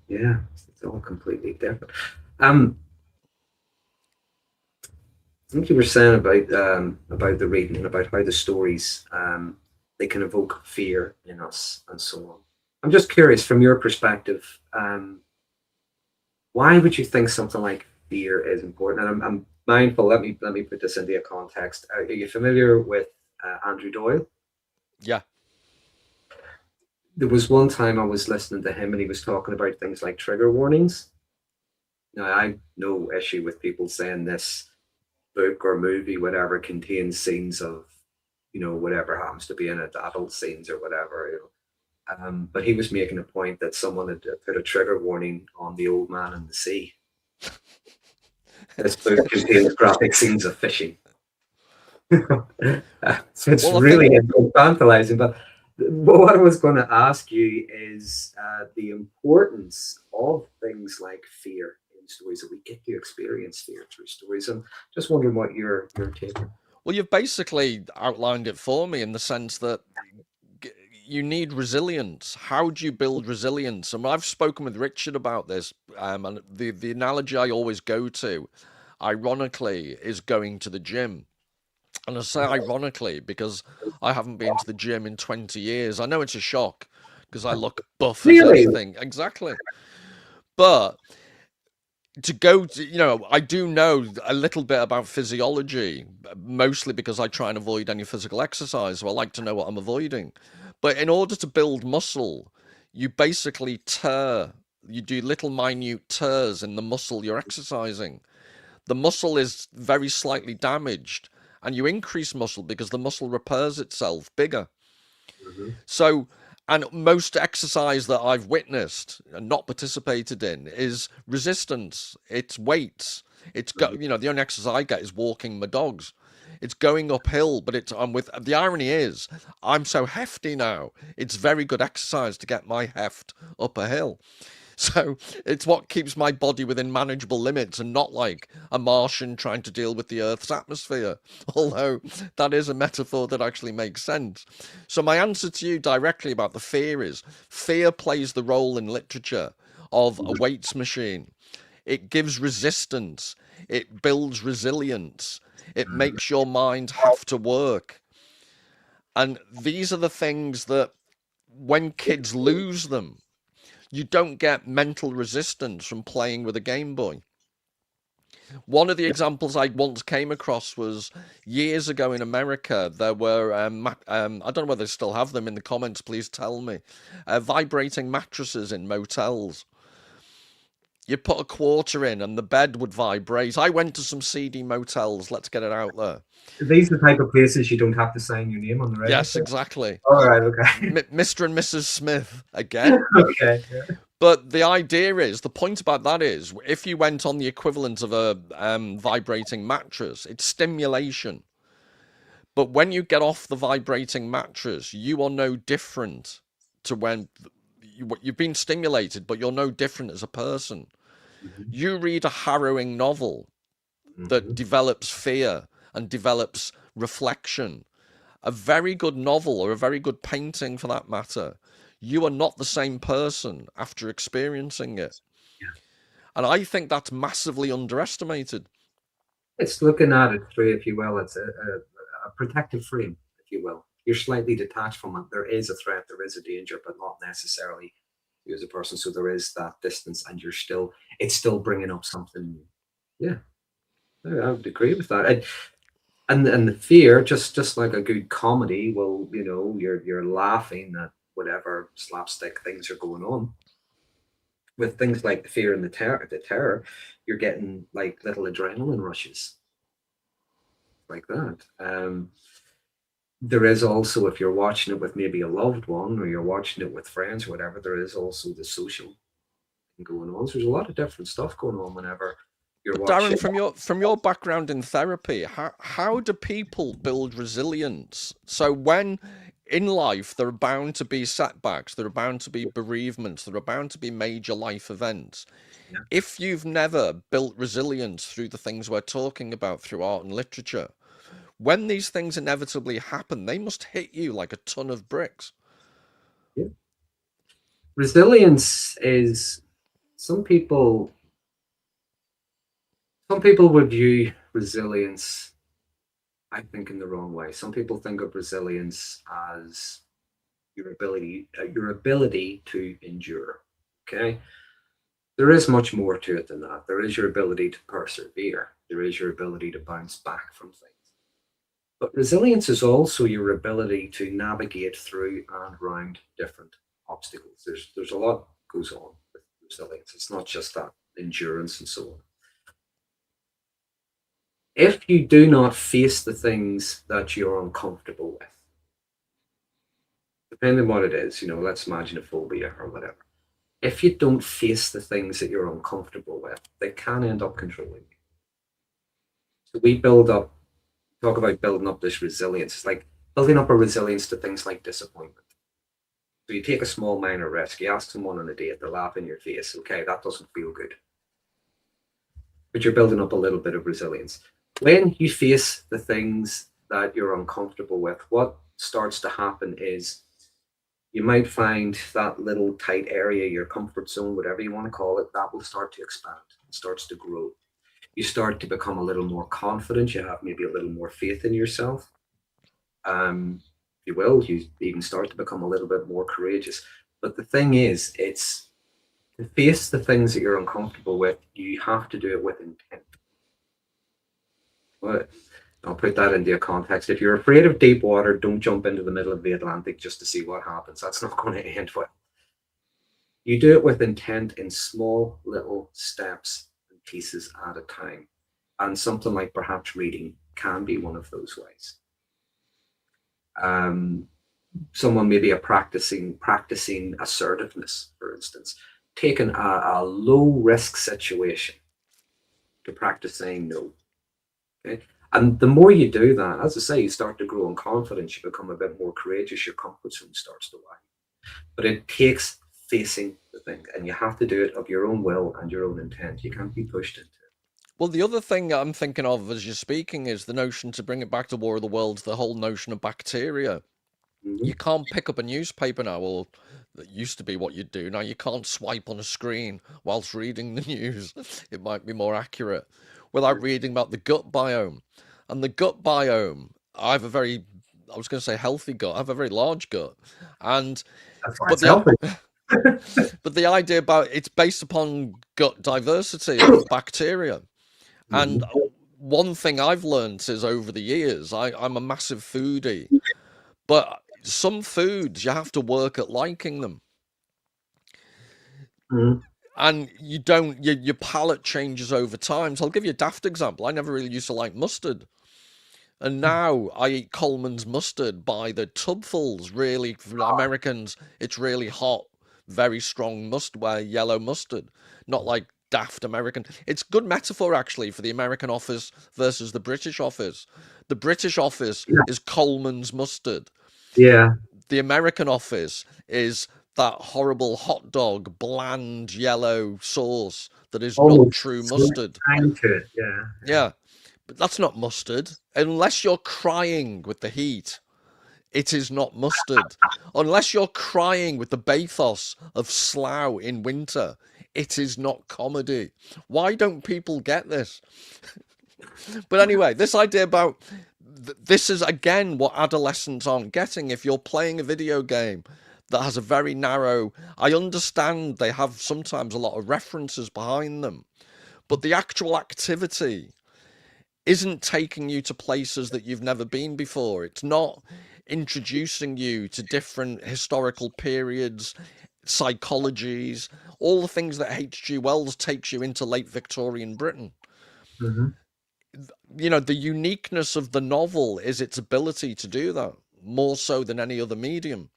Yeah, it's all completely different. What you were saying about the reading and about how the stories they can evoke fear in us and so on. I'm just curious from your perspective, why would you think something like fear is important? And I'm mindful. Let me put this into a context. Are you familiar with Andrew Doyle? Yeah. There was one time I was listening to him and he was talking about things like trigger warnings. Now I have no issue with people saying this book or movie, whatever, contains scenes of, whatever happens to be in it, adult scenes or whatever. But he was making a point that someone had put a trigger warning on The Old Man and the Sea. This book contains graphic scenes of fishing. So it's Well, I really think infantilizing. But what I was going to ask you is the importance of things like fear in stories, that we get to experience fear through stories. And just wondering what your take on. well, you've basically outlined it for me in the sense that you need resilience. How do you build resilience? And I've spoken with Richard about this, and the analogy I always go to, ironically, is going to the gym. And I say ironically because I haven't been to the gym in 20 years. I know it's a shock because I look buff as Really? anything. Exactly. But to go to, I do know a little bit about physiology, mostly because I try and avoid any physical exercise. So I like to know what I'm avoiding. But in order to build muscle, you basically you do little minute tears in the muscle you're exercising. The muscle is very slightly damaged, and you increase muscle because the muscle repairs itself bigger. Mhm. So, and most exercise that I've witnessed and not participated in is resistance. It's weights. It's Mhm. the only exercise I get is walking my dogs. It's going uphill, but I'm with the irony is I'm so hefty now. It's very good exercise to get my heft up a hill. So it's what keeps my body within manageable limits and not like a Martian trying to deal with the Earth's atmosphere. Although that is a metaphor that actually makes sense. So my answer to you directly about the fear is fear plays the role in literature of a weights machine. It gives resistance. It builds resilience. It makes your mind have to work. And these are the things that when kids lose them, you don't get mental resistance from playing with a Game Boy. One of the examples I once came across was years ago in America. There were, I don't know whether they still have them in the comments, please tell me, vibrating mattresses in motels. You put a quarter in and the bed would vibrate. I went to some seedy motels, let's get it out there. Are these the type of places you don't have to sign your name on the Yes, register? exactly. All right, okay. Mr. and Mrs. Smith again. Okay. Yeah. But the idea is, the point about that is, if you went on the equivalent of a vibrating mattress, it's stimulation. But when you get off the vibrating mattress, you are no different to when you've been stimulated, but you're no different as a person. Mhm. You read a harrowing novel that Mhm. develops fear and develops reflection, a very good novel or a very good painting for that matter, you are not the same person after experiencing it. Yeah. And I think that's massively underestimated. It's looking at it through, if you will, it's a protective frame, if you will. You're slightly detached from it. There is a threat, there is a danger, but not necessarily you as a person. So there is that distance, and it's still bringing up something new. Yeah, I would agree with that. And the fear, just like a good comedy, well, you're laughing at whatever slapstick things are going on. With things like the fear and the terror, you're getting like little adrenaline rushes like that. There is also, if you're watching it with maybe a loved one or you're watching it with friends or whatever, there is also the social thing going on. So there's a lot of different stuff going on whenever you're But Darren, watching. from your background in therapy, how do people build resilience? So when in life there are bound to be setbacks, there are bound to be bereavements, there are bound to be major life events. Yeah. If you've never built resilience through the things we're talking about through art and literature, when these things inevitably happen, they must hit you like a ton of bricks. Yeah. Resilience is some people some people would view. resilience, I think, in the wrong way. Some people think of resilience as your ability to endure. Okay, there is much more to it than that. There is your ability to persevere. There is your ability to bounce back from things. But resilience is also your ability to navigate through and around different obstacles. There's a lot goes on with resilience. It's not just that endurance and so on. If you do not face the things that you're uncomfortable with, depending on what it is, let's imagine a phobia or whatever. If you don't face the things that you're uncomfortable with, they can end up controlling you. So we talk about building up this resilience. It's like building up a resilience to things like disappointment. So you take a small minor risk, you ask someone on a date, they laugh in your face. Okay, that doesn't feel good. But you're building up a little bit of resilience. When you face the things that you're uncomfortable with, what starts to happen is you might find that little tight area, your comfort zone, whatever you want to call it, that will start to expand. It starts to grow. You start to become a little more confident. You have maybe a little more faith in yourself. You even start to become a little bit more courageous. But the thing is, it's to face the things that you're uncomfortable with, you have to do it with intent. But I'll put that into a context. If you're afraid of deep water, don't jump into the middle of the Atlantic just to see what happens. That's not going to end well. You do it with intent in small little steps and pieces at a time. And something like perhaps reading can be one of those ways. Someone maybe practicing assertiveness, for instance, taking a low risk situation to practice saying no. Okay. And the more you do that, as I say, you start to grow in confidence, you become a bit more courageous, your comfort zone starts to widen. But it takes facing the thing, and you have to do it of your own will and your own intent. You can't be pushed into it. Well, the other thing I'm thinking of as you're speaking is the notion, to bring it back to War of the Worlds, the whole notion of bacteria. Mm-hmm. You can't pick up a newspaper now, or that used to be what you'd do. Now you can't swipe on a screen whilst reading the news. It might be more accurate, without reading about the gut biome. And the gut biome, I was going to say healthy gut. I have a very large gut, and That's why but it's healthy. but the idea about it's based upon gut diversity of bacteria. And Mm-hmm. one thing I've learned is over the years, I'm a massive foodie, but some foods you have to work at liking them. Mm-hmm. And you don't, your palate changes over time. So I'll give you a daft example. I never really used to like mustard. And now I eat Coleman's mustard by the tubfuls. Really, for Americans, it's really hot, very strong mustard, yellow mustard. Not like daft American. It's good metaphor actually for the American office versus the British office. The British office Yeah. is Coleman's mustard. Yeah. The American office is that horrible hot dog, bland yellow sauce that is not Almost true so much mustard. time to it. Yeah. Yeah, but that's not mustard. Unless you're crying with the heat, it is not mustard. Unless you're crying with the bathos of Slough in winter, it is not comedy. Why don't people get this? But anyway, this idea about this is again what adolescents aren't getting. If you're playing a video game that has a very narrow, I understand they have sometimes a lot of references behind them, but the actual activity isn't taking you to places that you've never been before. It's not introducing you to different historical periods, psychologies, all the things that H.G. Wells takes you into late Victorian Britain. Mm-hmm. The uniqueness of the novel is its ability to do that more so than any other medium.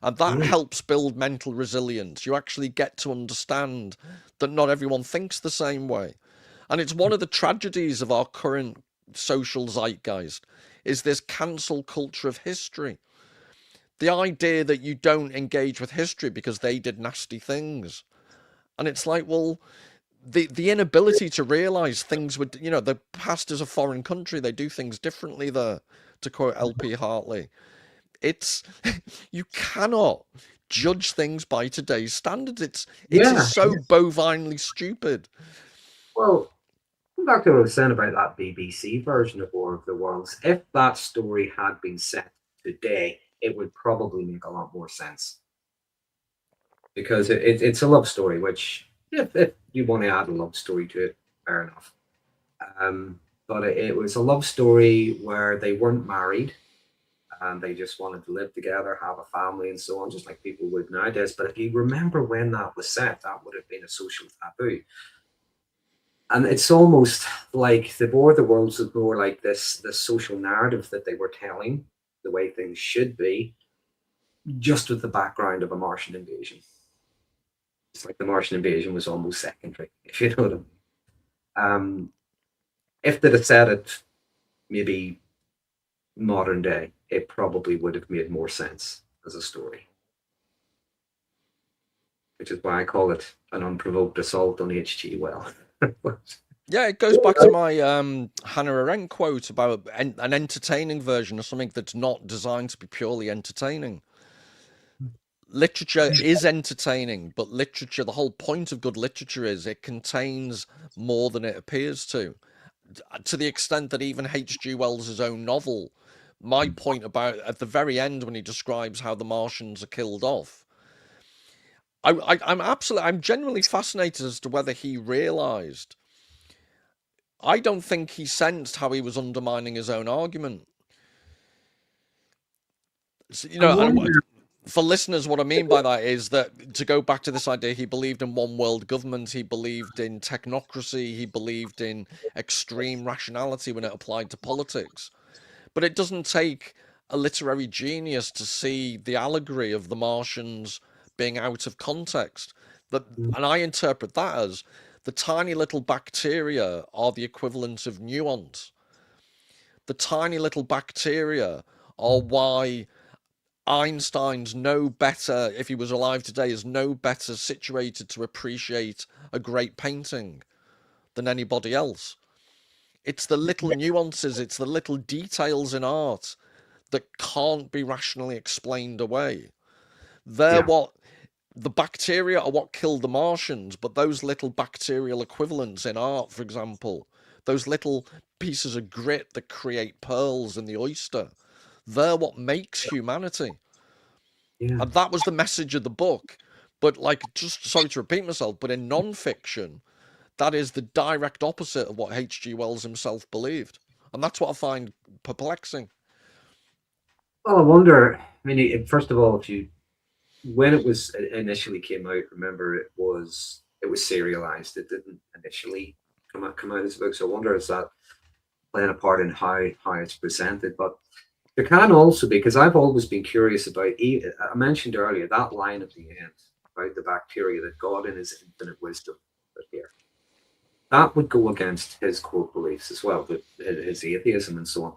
And that Mm-hmm. helps build mental resilience. You actually get to understand that not everyone thinks the same way. And it's one of the tragedies of our current social zeitgeist is this cancel culture of history. The idea that you don't engage with history because they did nasty things. And it's like, well, the inability to realize things would, the past is a foreign country. They do things differently there, to quote LP Hartley. It's, you cannot judge things by today's standards. It is Yeah. so bovinely stupid. Well, back to what I was saying about that BBC version of War of the Worlds. If that story had been set today, it would probably make a lot more sense because it's a love story. Which, if you want to add a love story to it, fair enough. But it was a love story where they weren't married and they just wanted to live together, have a family, and so on, just like people would nowadays. But if you remember when that was set, that would have been a social taboo. And it's almost like the War of the Worlds was more like this social narrative that they were telling, the way things should be, just with the background of a Martian invasion. It's like the Martian invasion was almost secondary, if you know what I mean. If they'd have said it maybe modern day, it probably would have made more sense as a story. Which is why I call it an unprovoked assault on H.G. Wells. Yeah, it goes back to my Hannah Arendt quote about an entertaining version of something that's not designed to be purely entertaining. Literature is entertaining, but literature, the whole point of good literature is it contains more than it appears to the extent that even H.G. Wells' own novel, my point about at the very end when he describes how the Martians are killed off, I'm genuinely fascinated as to whether he realised. I don't think he sensed how he was undermining his own argument. So, I wonder. for listeners, what I mean by that is that to go back to this idea, he believed in one world government, he believed in technocracy, he believed in extreme rationality when it applied to politics. But it doesn't take a literary genius to see the allegory of the Martians being out of context. And I interpret that as the tiny little bacteria are the equivalent of nuance. The tiny little bacteria are why Einstein's no better, if he was alive today, is no better situated to appreciate a great painting than anybody else. It's the little nuances, it's the little details in art that can't be rationally explained away. They're Yeah. what the bacteria are what killed the Martians, but those little bacterial equivalents in art, for example, those little pieces of grit that create pearls in the oyster, they're what makes humanity. Yeah. And that was the message of the book. But, like, just sorry to repeat myself, but in non-fiction, that is the direct opposite of what H.G. Wells himself believed. And that's what I find perplexing. Well, I wonder. I mean, first of all, if you when it was initially came out, remember it was serialized. It didn't initially come out as a book. So I wonder is that playing a part in how it's presented. But there can also be because I've always been curious about. I mentioned earlier that line at the end about the bacteria that God in His infinite wisdom put here. That would go against his core beliefs as well, but his atheism and so on.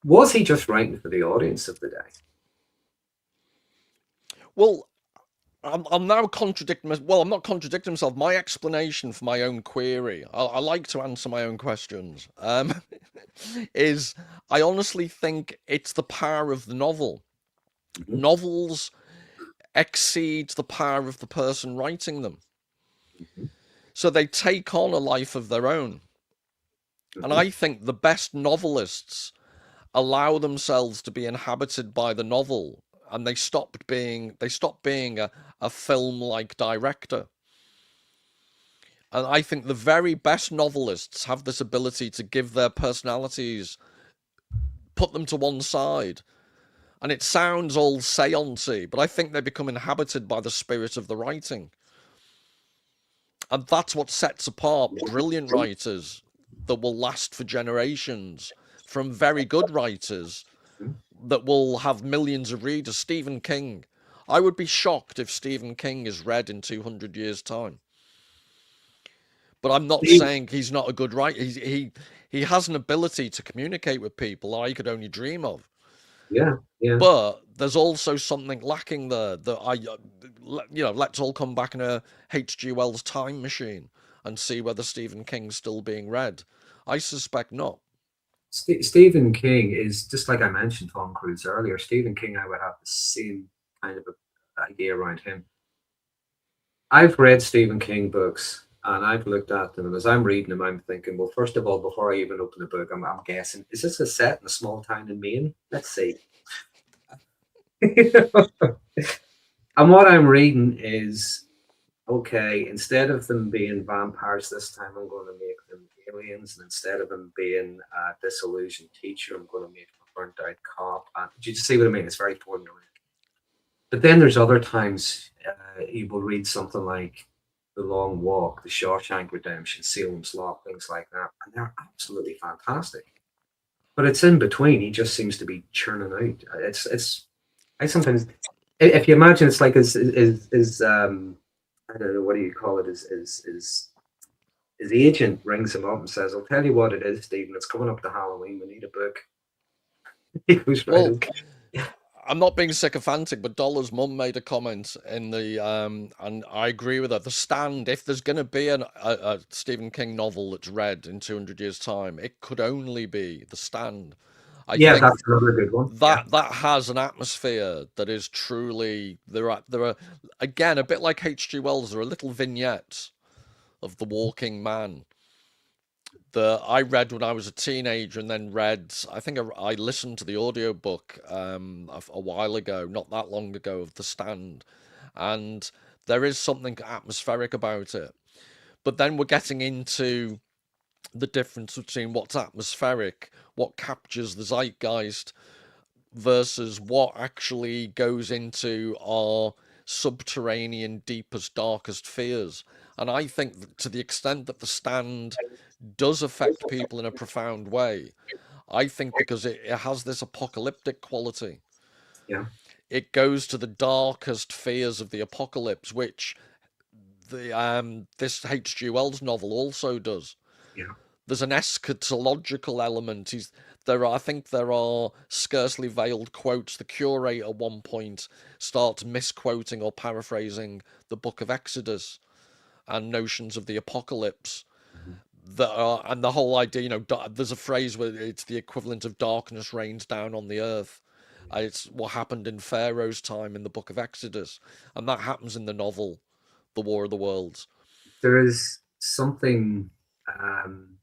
Was he just writing for the audience of the day? Well, I'm now contradicting myself. Well, I'm not contradicting myself. My explanation for my own query, I like to answer my own questions, is I honestly think it's the power of the novel. Mm-hmm. Novels exceed the power of the person writing them. Mm-hmm. So they take on a life of their own. And Mm-hmm. I think the best novelists allow themselves to be inhabited by the novel and they stop being a film like director. And I think the very best novelists have this ability to give their personalities, put them to one side. And it sounds all seancey, but I think they become inhabited by the spirit of the writing. And that's what sets apart brilliant writers that will last for generations from very good writers that will have millions of readers. Stephen King. I would be shocked if Stephen King is read in 200 years' time. But I'm not saying he's not a good writer. He has an ability to communicate with people I could only dream of. Yeah, yeah. But there's also something lacking there that let's all come back in a H.G. Wells time machine and see whether Stephen King's still being read. I suspect not. Stephen King is just like I mentioned Tom Cruise earlier. Stephen King, I would have the same kind of idea around him. I've read Stephen King books And I've looked at them, and as I'm reading them, I'm thinking, well, first of all, before I even open the book, I'm guessing, is this a set in a small town in Maine? Let's see. And what I'm reading is, okay, instead of them being vampires this time, I'm going to make them aliens. And instead of them being a disillusioned teacher, I'm going to make them a burnt out cop. And do you see what I mean? It's very formulaic. But then there's other times you will read something like The Long Walk, The Shawshank Redemption, Salem's Lot, things like that. And they're absolutely fantastic. But it's in between. He just seems to be churning out. I sometimes, if you imagine, it's like his I don't know, what do you call it? His agent rings him up and says, "I'll tell you what it is, Stephen. It's coming up to Halloween. We need a book." He goes, "Right, Well, okay." I'm not being sycophantic, but Dollar's mum made a comment in the and I agree with her. The Stand. If there's going to be a Stephen King novel that's read in 200 years' time, it could only be The Stand. I Yeah, think that's another good one. Yeah, that has an atmosphere that is truly there are again a bit like H.G. Wells. There are little vignettes of the walking man that I read when I was a teenager, and then read. I think I listened to the audiobook a while ago, not that long ago, of The Stand, and there is something atmospheric about it. But then we're getting into the difference between what's atmospheric, what captures the zeitgeist, versus what actually goes into our subterranean, deepest, darkest fears. And I think that to the extent that The Stand does affect people in a profound way, I think because it has this apocalyptic quality. yeah, It goes to the darkest fears of the apocalypse, which the this H.G. Wells novel also does. yeah. There's an eschatological element. I think there are scarcely veiled quotes. The curate at one point starts misquoting or paraphrasing the book of Exodus and notions of the apocalypse Mhm. that are, and the whole idea, there's a phrase where it's the equivalent of darkness rains down on the earth. It's what happened in Pharaoh's time in the book of Exodus, and that happens in the novel, The War of the Worlds. There is something. Um,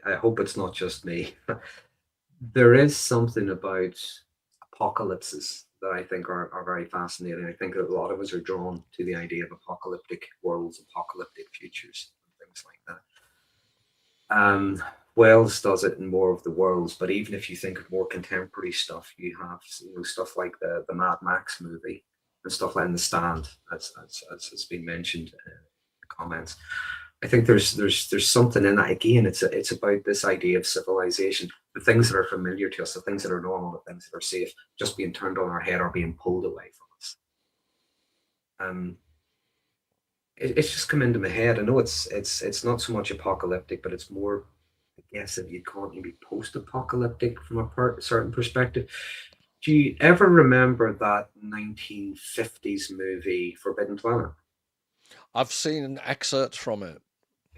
I hope it's not just me. There is something about apocalypses that I think are very fascinating. I think that a lot of us are drawn to the idea of apocalyptic worlds, apocalyptic futures, and things like that. Wells does it in more of the worlds, but even if you think of more contemporary stuff, you have stuff like the Mad Max movie and stuff like in the Stand, as has been mentioned in the comments. I think there's something in that. Again, it's about this idea of civilization, the things that are familiar to us, the things that are normal, the things that are safe, just being turned on our head or being pulled away from us. Um, it's just come into my head. I know it's not so much apocalyptic, but it's more, I guess, if you'd call it maybe post-apocalyptic from a certain perspective. Do you ever remember that 1950s movie Forbidden Planet? I've seen an excerpt from it.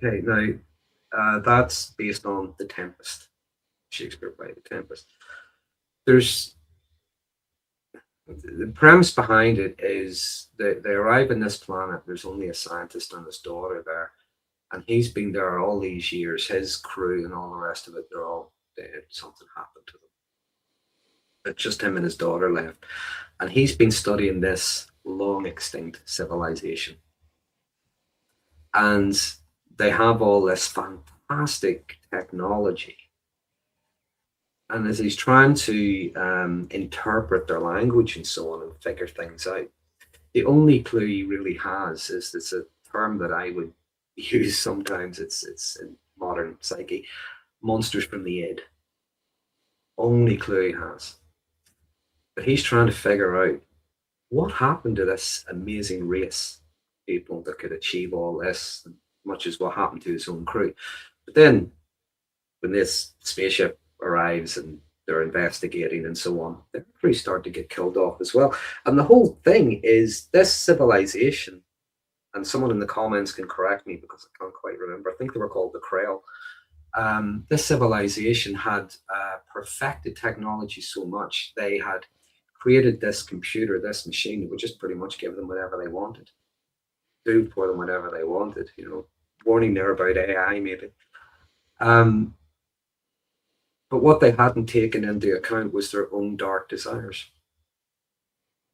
Okay, now that's based on The Tempest, Shakespeare play The Tempest. There's the premise behind it is that they arrive in this planet. There's only a scientist and his daughter there, and he's been there all these years. His crew and all the rest of it, they're all dead. Something happened to them. It's just him and his daughter left, and he's been studying this long extinct civilization, and they have all this fantastic technology. And as he's trying to interpret their language and so on and figure things out, the only clue he really has is it's a term that I would use sometimes. It's in modern psyche, monsters from the id. Only clue he has. But he's trying to figure out what happened to this amazing race, people that could achieve all this, much as what happened to his own crew. But then when this spaceship arrives and they're investigating and so on, the crew start to get killed off as well. And the whole thing is this civilization, and someone in the comments can correct me because I can't quite remember. I think they were called the Krail. This civilization had perfected technology so much. They had created this computer, this machine that would just pretty much give them whatever they wanted. do for them whatever they wanted. Warning there about AI maybe. Um, but what they hadn't taken into account was their own dark desires.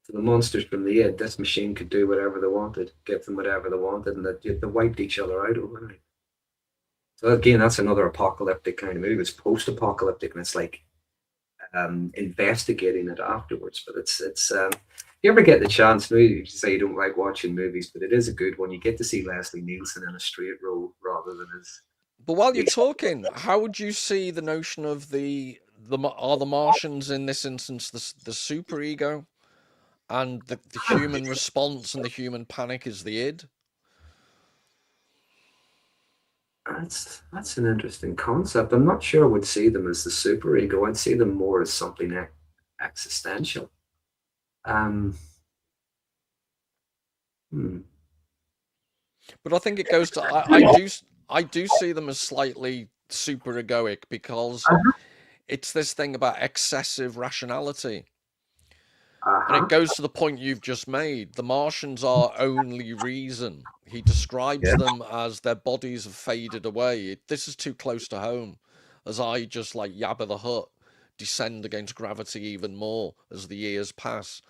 So the monsters from the id, this machine could do whatever they wanted, give them whatever they wanted, and that they wiped each other out overnight. So again, that's another apocalyptic kind of movie. It's post-apocalyptic, and it's like investigating it afterwards. But it's you ever get the chance, maybe you say you don't like watching movies, but it is a good one. You get to see Leslie Nielsen in a straight role rather than his. But while you're talking, how would you see the notion of are the Martians in this instance the superego, and the human response and the human panic is the id? That's an interesting concept. I'm not sure I would see them as the superego. I'd see them more as something existential. Um, hmm. But I think it goes to I do see them as slightly super egoic because Uh-huh. it's this thing about excessive rationality. And it Uh-huh. goes to the point you've just made. The Martians are only reason. He describes Yeah. them as their bodies have faded away. This is too close to home, as I just like Jabba the Hutt descend against gravity even more as the years pass.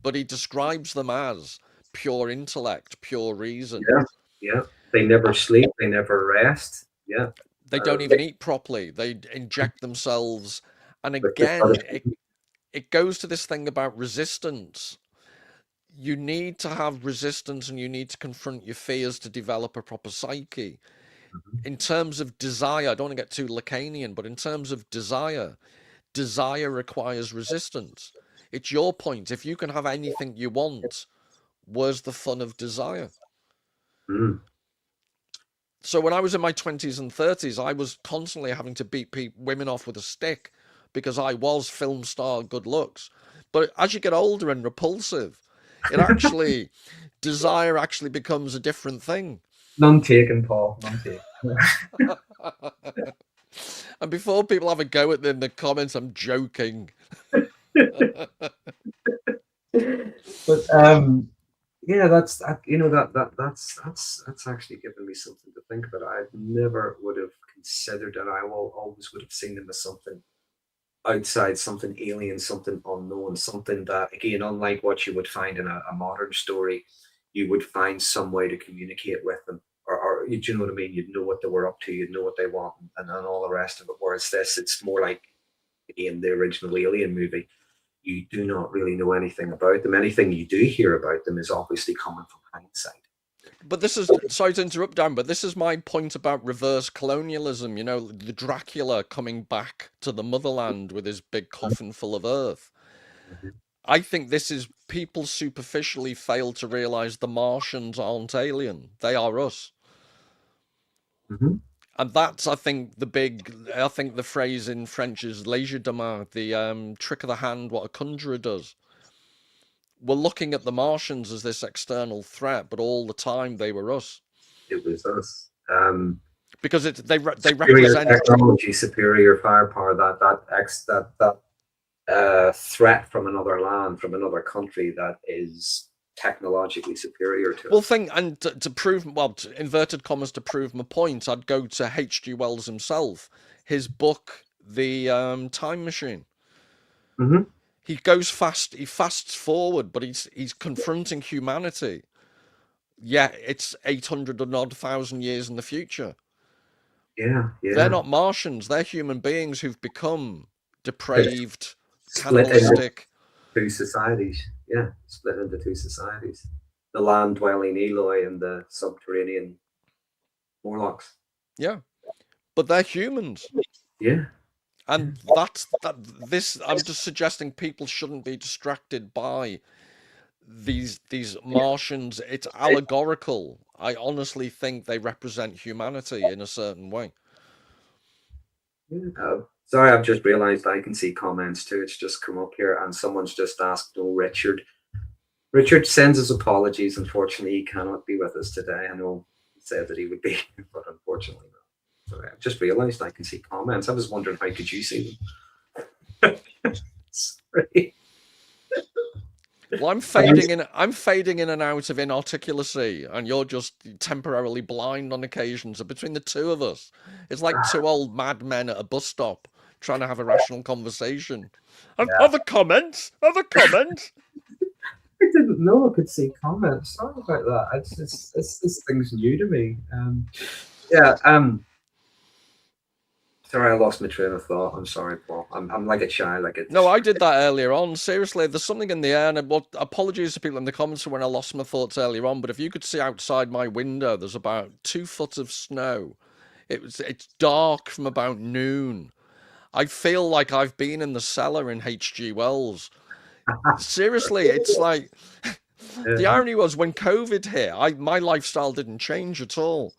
But he describes them as pure intellect, pure reason. Yeah. Yeah. They never sleep. They never rest. Yeah. They don't even eat properly. They inject themselves. And With the again, it goes to this thing about resistance. You need to have resistance and you need to confront your fears to develop a proper psyche. In terms of desire, I don't want to get too Lacanian, but in terms of desire, desire requires resistance. It's your point. If you can have anything you want, where's the fun of desire? Mm. So when I was in my 20s and 30s, I was constantly having to beat women off with a stick because I was film star good looks. But as you get older and repulsive, desire actually becomes a different thing. None taken, Paul. None taken. And before people have a go at me in the comments, I'm joking. But yeah, that's actually given me something to think about. I never would have considered that. I will always would have seen them as something outside, something alien, something unknown, something that, again, unlike what you would find in a modern story, you would find some way to communicate with them. Or you know what I mean? You'd know what they were up to, you'd know what they want, and all the rest of it. Whereas this, it's more like, again, the original Alien movie. You do not really know anything about them. Anything you do hear about them is obviously coming from hindsight. But this is, sorry to interrupt, Dan, but this is my point about reverse colonialism. You know, the Dracula coming back to the motherland with his big coffin full of earth. Mhm. I think this is people superficially fail to realize the Martians aren't alien. They are us. Mhm. And that's, I think the phrase in French is legerdemain, the trick of the hand, what a conjurer does. We're looking at the Martians as this external threat, but all the time they were us. It was us. Because they Superior represent. technology, superior firepower. That threat from another land, from another country that is technologically superior to Well, us. to prove, well, inverted commas, to prove my point, I'd go to H.G. Wells himself, his book, The Time Machine. Mm-hmm. He goes fast, he fasts forward, but he's confronting humanity. Yeah, it's 800 and odd thousand years in the future. Yeah, They're yeah. not Martians, they're human beings who've become It's depraved, split into cannibalistic. two societies. Yeah, split into two societies. The land dwelling Eloi and the subterranean Morlocks. Yeah, but they're humans. Yeah. And I'm just suggesting people shouldn't be distracted by these Martians. It's allegorical. I honestly think they represent humanity in a certain way. Yeah. Sorry, I've just realised I can see comments too. It's just come up here, and someone's just asked, "Oh, Richard." Richard sends his apologies. Unfortunately, he cannot be with us today. I know he said that he would be, but unfortunately not. So I've just realised I can see comments. I was wondering how could you see them? Sorry. Well, I'm fading in and out of inarticulacy, and you're just temporarily blind on occasion. So between the two of us, it's like two old madmen at a bus stop trying to have a rational conversation. Yeah. Other comments? Other comments? I didn't know I could see comments. Sorry about that. This thing's new to me. Yeah. Sorry, I lost my train of thought. I'm sorry, Paul. I'm like a child. Like No, it's I did that earlier on. Seriously, there's something in the air, and apologies to people in the comments for when I lost my thoughts earlier on. But if you could see outside my window, there's about 2 foot of snow. It's dark from about noon. I feel like I've been in the cellar in H.G. Wells. Seriously, it's like the uh, irony was when COVID hit, my lifestyle didn't change at all.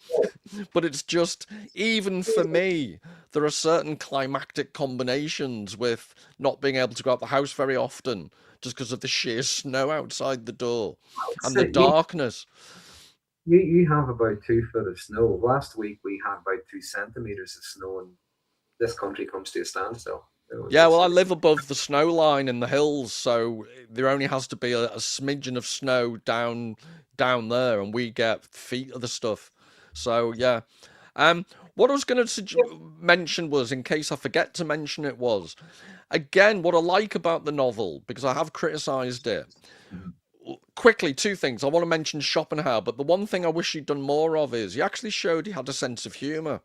But it's just, even for me, there are certain climactic combinations with not being able to go out the house very often just because of the sheer snow outside the door and so the darkness. you have about 2 foot of snow. Last week we had about 2 centimeters of snow, and this country comes to a standstill. Yeah, well, I live above the snow line in the hills, so there only has to be a smidgen of snow down there, and we get feet of the stuff. So yeah. What I was going to mention was, in case I forget to mention it, was again what I like about the novel, because I have criticised it. Mhm. Quickly, two things. I want to mention Schopenhauer, but the one thing I wish he'd done more of is he actually showed he had a sense of humour,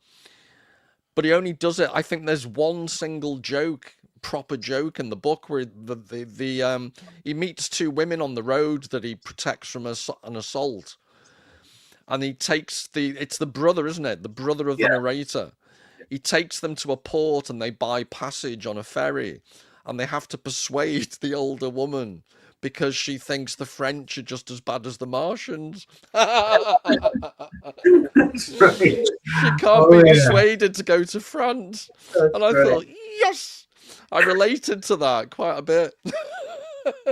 but he only does it. I think there's one single joke, proper joke in the book where he meets two women on the road that he protects from an assault, and he takes it's the brother, isn't it? The brother of the Yeah. narrator. He takes them to a port and they buy passage on a ferry, and they have to persuade the older woman because she thinks the French are just as bad as the Martians. That's right. She can't Oh be yeah, persuaded to go to France. that's And I right. thought, yes, I related to that quite a bit. I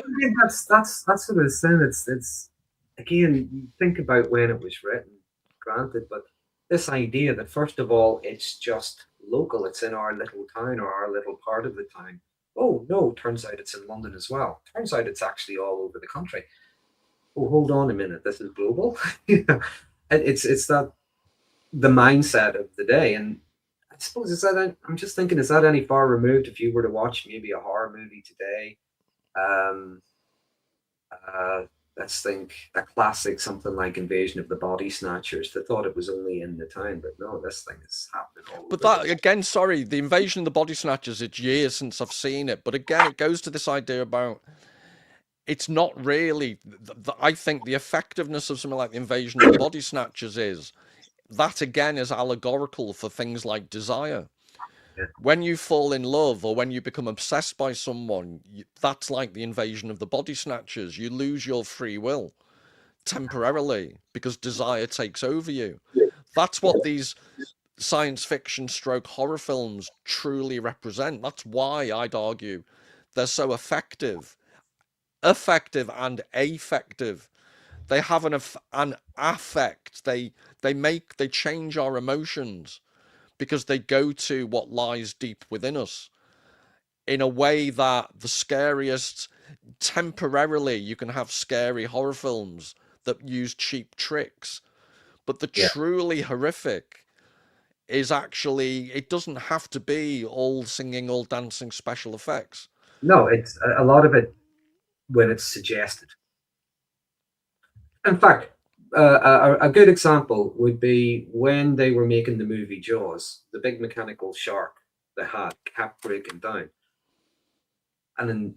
mean, that's what I was saying. It's again, you think about when it was written, granted, but this idea that first of all, it's just local. It's in our little town or our little part of the town. Oh no, turns out it's in London as well. Turns out it's actually all over the country. Oh, hold on a minute, this is global. It's that the mindset of the day, and I suppose is that I'm just thinking, is that any far removed if you were to watch maybe a horror movie today? Um, uh, let's think a classic, something like Invasion of the Body Snatchers. They thought it was only in the town, but no, this thing is happening all But over the that, again, sorry, the Invasion of the Body Snatchers, it's years since I've seen it. But again, it goes to this idea about it's not really, I think the effectiveness of something like the Invasion of the Body Snatchers is that again is allegorical for things like desire. yeah, When you fall in love or when you become obsessed by someone, that's like the Invasion of the Body Snatchers. You lose your free will temporarily because desire takes over you. That's what these science fiction stroke horror films truly represent. That's why I'd argue they're so effective and affective. They have an affect. They change our emotions because they go to what lies deep within us in a way that the scariest, temporarily you can have scary horror films that use cheap tricks, but the yeah. truly horrific is actually, it doesn't have to be all singing, all dancing special effects. No, it's a lot of it when it's suggested. In fact, a good example would be when they were making the movie Jaws, the big mechanical shark they had kept breaking down. And then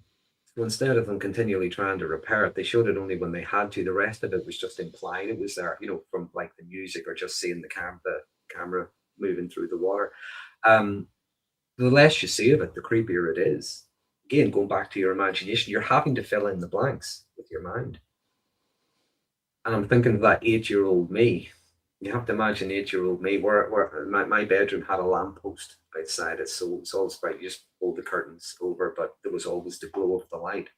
so instead of them continually trying to repair it, they showed it only when they had to. The rest of it was just implied it was there, from like the music or just seeing the camera moving through the water. Um, the less you see of it, the creepier it is. Again, going back to your imagination, you're having to fill in the blanks with your mind. And I'm thinking of that 8-year-old me. You have to imagine 8-year-old me, where my bedroom had a lamppost outside it, so it's always bright. You just pull the curtains over, but there was always the glow of the light.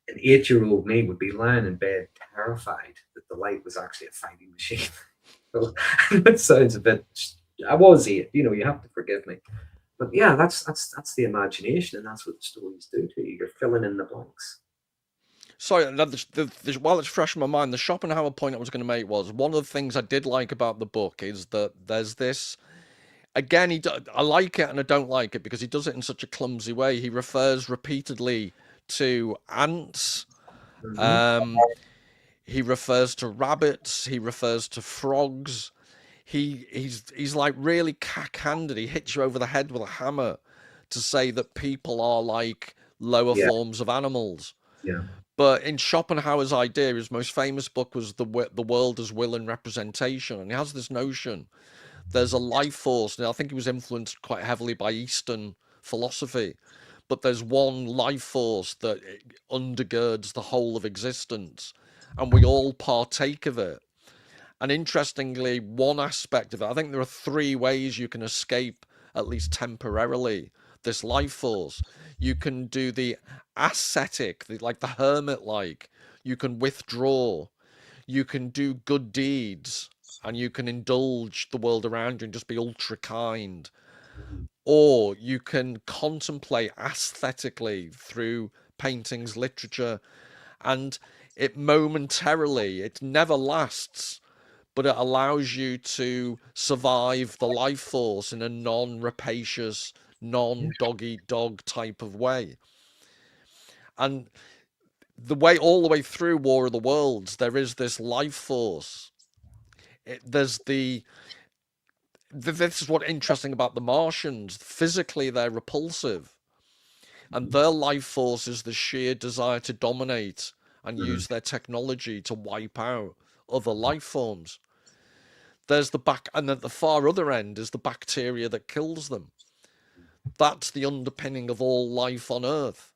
An 8-year-old me would be lying in bed terrified that the light was actually a fighting machine. So it sounds a bit. I was 8, you have to forgive me. But yeah, that's the imagination, and that's what the stories do to you. You're filling in the blanks. Sorry, while it's fresh in my mind, the Schopenhauer point I was going to make was one of the things I did like about the book is that there's this. Again, I like it and I don't like it because he does it in such a clumsy way. He refers repeatedly to ants. Hmm. Um, he refers to rabbits. He refers to frogs. He's like really cack-handed. He hits you over the head with a hammer to say that people are like lower Yeah, forms of animals. yeah, But in Schopenhauer's idea, his most famous book was the World as Will and Representation, and he has this notion there's a life force. Now, I think he was influenced quite heavily by Eastern philosophy, but there's one life force that undergirds the whole of existence, and we all partake of it. And interestingly, one aspect of it, I think there are three ways you can escape, at least temporarily, this life force. You can do the ascetic, like the hermit like, you can withdraw, you can do good deeds, and you can indulge the world around you and just be ultra kind. Or you can contemplate aesthetically through paintings, literature, and it never lasts, but it allows you to survive the life force in a non-rapacious, non-dog eat dog type of way. And all the way through War of the Worlds, there is this life force. There's this is what's interesting about the Martians. Physically, they're repulsive, and their life force is the sheer desire to dominate and mhm, use their technology to wipe out other life forms. There's the back, and at the far other end is the bacteria that kills them. That's the underpinning of all life on Earth.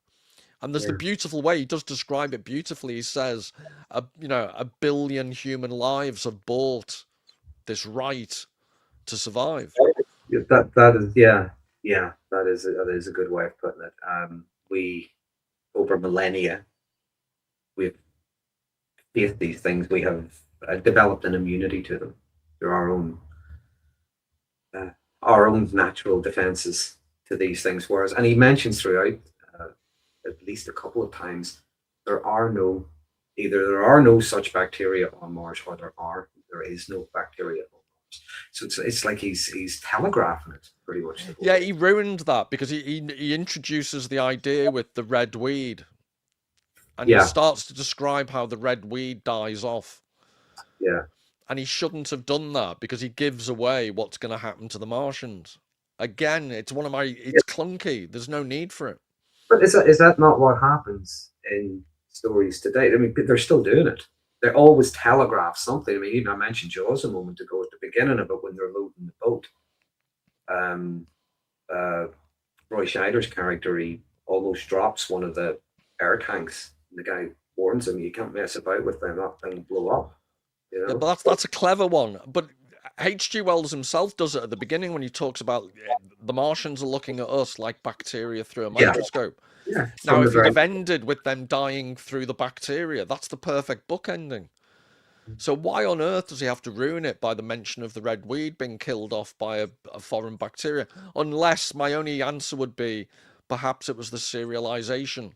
And there's the yeah. beautiful way he does describe it beautifully. He says, a billion human lives have bought this right to survive. Yeah, that is, yeah, yeah, that is a good way of putting it. We over millennia we've faced these things. We have developed an immunity to them through uh, our own natural defenses to these things. Whereas, and he mentions throughout uh, at least a couple of times, there are no there are no such bacteria on Mars, or there is no bacteria on Mars. So it's like he's telegraphing it pretty much the whole Yeah, way. he ruined that because he introduces the idea with the red weed, and he Yeah, starts to describe how the red weed dies off. yeah. And he shouldn't have done that because he gives away what's going to happen to the Martians. Again, Yeah. it's clunky. There's no need for it. But is that not what happens in stories today? I mean, they're still doing it. They always telegraph something. I mean, even I mentioned Jaws a moment ago at the beginning of it when they're loading the boat. Um, uh, Roy Scheider's character, he almost drops one of the air tanks. And the guy warns him, you can't mess about with them, that thing will blow up, you Yeah, know? but that's a clever one. But H.G. Wells himself does it at the beginning when he talks about the Martians are looking at us like bacteria through a Yeah, microscope. yeah, Now, from the if he'd very have ended with them dying through the bacteria, that's the perfect book ending. So why on earth does he have to ruin it by the mention of the red weed being killed off by a foreign bacteria? Unless my only answer would be perhaps it was the serialization.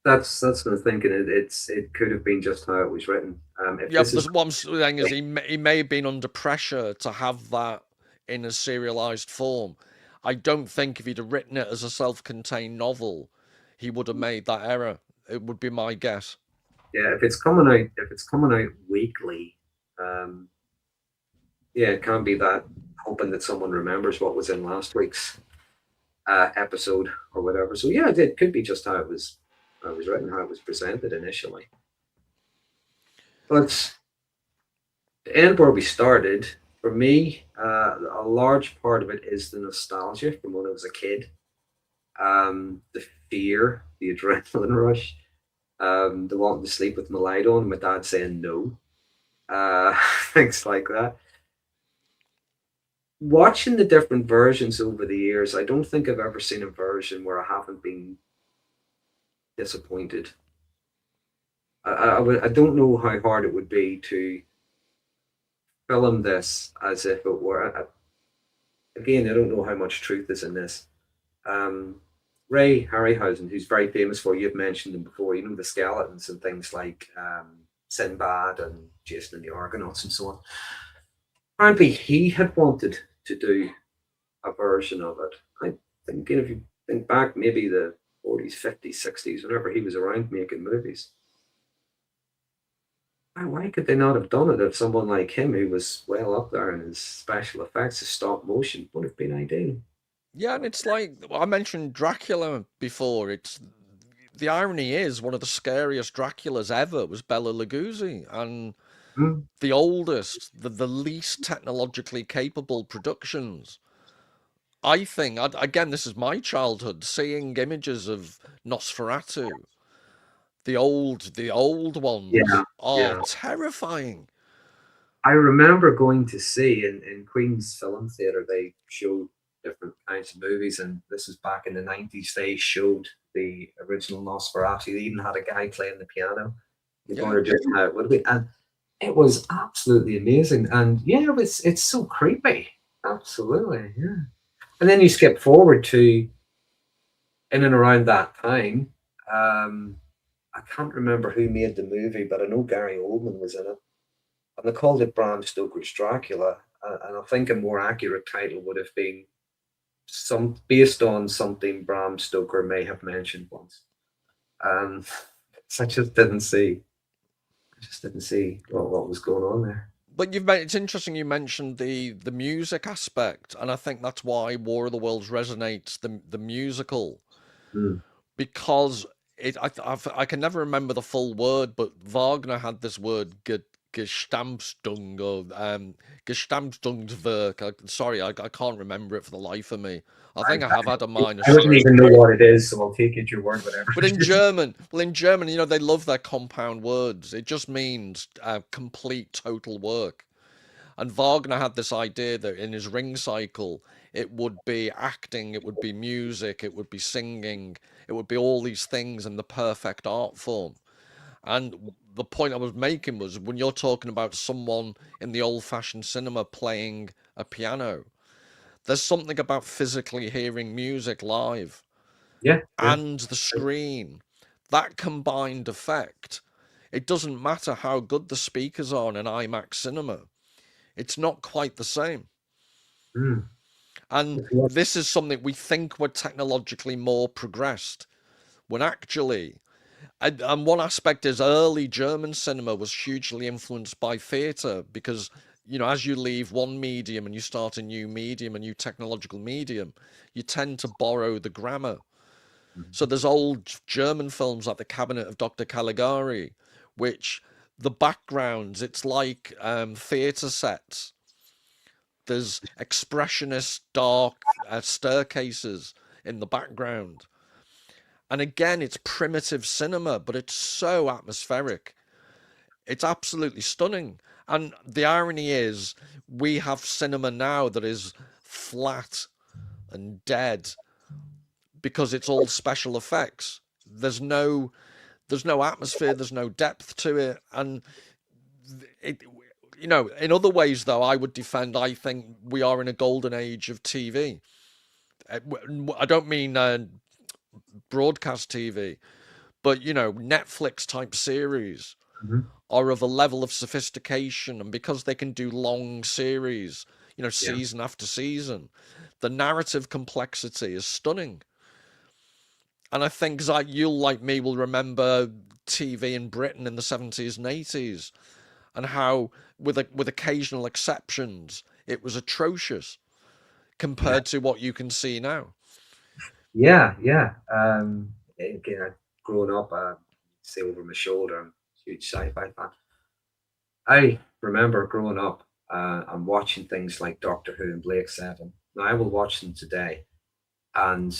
that's what I'm thinking. It could have been just how it was written. If Yeah, this but is what I'm saying is he may have been under pressure to have that in a serialized form. I don't think if he'd have written it as a self-contained novel, he would have made that error. It would be my guess. yeah, if it's coming out weekly, um, yeah, it can't be that hoping that someone remembers what was in last week's episode or whatever. So yeah, it could be just how it was written, how it was presented initially. But to end where we started, for me, a large part of it is the nostalgia from when I was a kid, the fear, the adrenaline rush, the wanting to sleep with my light on, my dad saying no, things like that. Watching the different versions over the years, I don't think I've ever seen a version where I haven't been disappointed. I don't know how hard it would be to film this as if it were. Again, I don't know how much truth is in this. Um, Ray Harryhausen, who's very famous for, you've mentioned him before, you know, the skeletons and things like Sinbad and Jason and the Argonauts and so on. Apparently, he had wanted to do a version of it. I think, if you think back, maybe the 40s, 50s, 60s, whenever he was around making movies, why could they not have done it if someone like him, who was well up there in his special effects, his stop motion, would have been ideal? Yeah, and it's like I mentioned Dracula before. It's the irony is one of the scariest Draculas ever was Bela Lugosi, and Mm, the oldest, the least technologically capable productions. I think, again, this is my childhood, seeing images of Nosferatu, the old yeah, ones, are yeah. terrifying. I remember going to see in Queen's Film Theatre, they showed different kinds of movies, and this was back in the 90s. They showed the original Nosferatu. They even had a guy playing the piano. You're Yeah. going to just how it would be. And it was absolutely amazing. And yeah, it's so creepy. Absolutely, yeah. And then you skip forward to in and around that time. Um, I can't remember who made the movie, but I know Gary Oldman was in it, and they called it Bram Stoker's Dracula. And I think a more accurate title would have been some based on something Bram Stoker may have mentioned once. Um, so I just didn't see what was going on there. But it's interesting you mentioned the music aspect, and I think that's why War of the Worlds resonates the musical Mm. because I can never remember the full word, but Wagner had this word Gestammstung or Gestammstungswerk. Sorry, I can't remember it for the life of me. I think I have had a minor I wouldn't stroke. even know what it is, so I'll take it your word, whatever But it in is. German, they love their compound words. It just means complete, total work. And Wagner had this idea that in his ring cycle, it would be acting, it would be music, it would be singing, it would be all these things in the perfect art form. And the point I was making was when you're talking about someone in the old fashioned cinema playing a piano, there's something about physically hearing music live Yeah, yeah. and the screen. That combined effect, it doesn't matter how good the speakers are in an IMAX cinema, it's not quite the same. Mm. And this is something we think we're technologically more progressed when actually, and one aspect is early German cinema was hugely influenced by theatre because, as you leave one medium and you start a new medium, a new technological medium, you tend to borrow the grammar. So Mhm. there's old German films like The Cabinet of Dr. Caligari, which the backgrounds, it's like theatre sets. There's expressionist, dark staircases in the background. And again, it's primitive cinema, but it's so atmospheric. It's absolutely stunning. And the irony is, we have cinema now that is flat and dead because it's all special effects. There's no atmosphere, there's no depth to it, and it. In other ways, though, I would defend. I think we are in a golden age of TV. I don't mean broadcast TV, but Netflix type series Mhm. are of a level of sophistication, and because they can do long series, Yeah. season after season, the narrative complexity is stunning. And I think like you'll like me will remember TV in Britain in the 70s and 80s and how with occasional exceptions it was atrocious Yeah. compared to what you can see now. Yeah, yeah. Again, I've grown up, say over my shoulder, I'm a huge sci-fi fan. I remember growing up and watching things like Doctor Who and Blake Seven. Now I will watch them today, and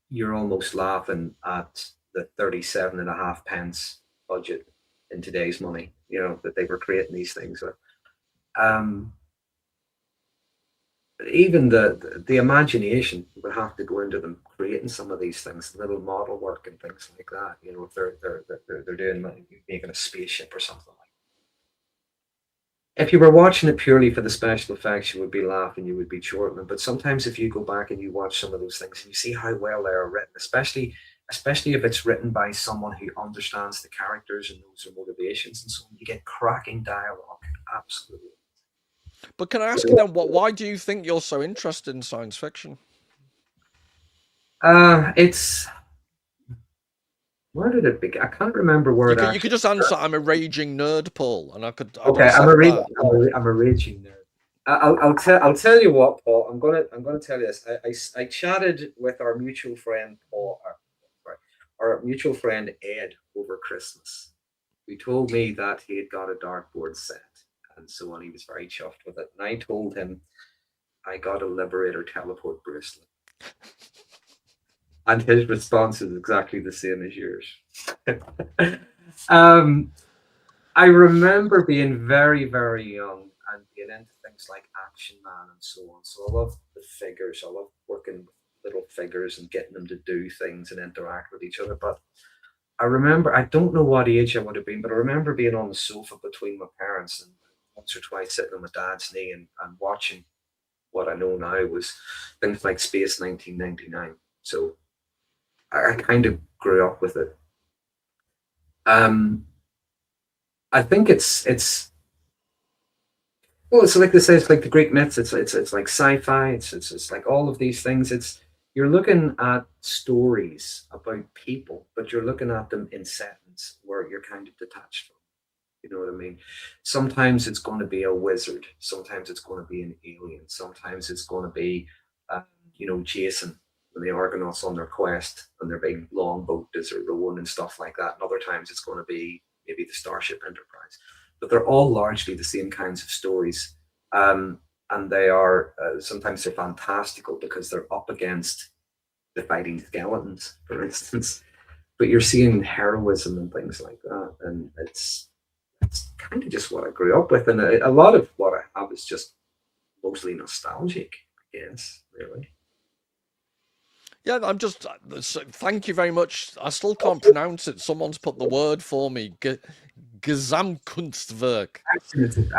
you're almost laughing at the 37 and a half pence budget in today's money, that they were creating these things with. Um, even the imagination would have to go into them creating some of these things, little model work and things like that. If they're doing like making a spaceship or something like if you were watching it purely for the special effects, you would be laughing, you would be chortling. But sometimes if you go back and you watch some of those things and you see how well they are written, especially if it's written by someone who understands the characters and knows their motivations and so on, you get cracking dialogue. Absolutely. But can I ask you then, why do you think you're so interested in science fiction? It's where did it begin? I can't remember where You it could actually. just answer, I'm a raging nerd, Paul, and I'd Okay, I'm a accept rage, that. I'm a raging nerd. I'll tell you what, Paul. I'm gonna tell you this. I chatted with our mutual friend Paul, sorry, our mutual friend Ed over Christmas. He told me that he had got a dartboard set and so on. He was very chuffed with it, and I told him I got a Liberator teleport bracelet, and his response is exactly the same as yours. um, I remember being very, very young and being into things like Action Man and so on. So I love the figures. I love working with little figures and getting them to do things and interact with each other. But I remember, I don't know what age I would have been, but I remember being on the sofa between my parents and once or twice sitting on my dad's knee and watching what I know now was things like Space 1999. So I kind of grew up with it. Um, I think it's well, it's like they say, it's like the Greek myths. It's like sci-fi. It's like all of these things. It's you're looking at stories about people, but you're looking at them in settings where you're kind of detached from. You know what I mean? Sometimes it's going to be a wizard. Sometimes it's going to be an alien. Sometimes it's going to be, Jason and the Argonauts on their quest and their big longboat desert rowing and stuff like that. And other times it's going to be maybe the Starship Enterprise. But they're all largely the same kinds of stories. And they are sometimes they're fantastical because they're up against the fighting skeletons, for instance. But you're seeing heroism and things like that, and it's kind of just what I grew up with, and a lot of what I have is just mostly nostalgic, I guess, really. Yeah, thank you very much. I still can't pronounce it. Someone's put the word for me. Gesamtkunstwerk.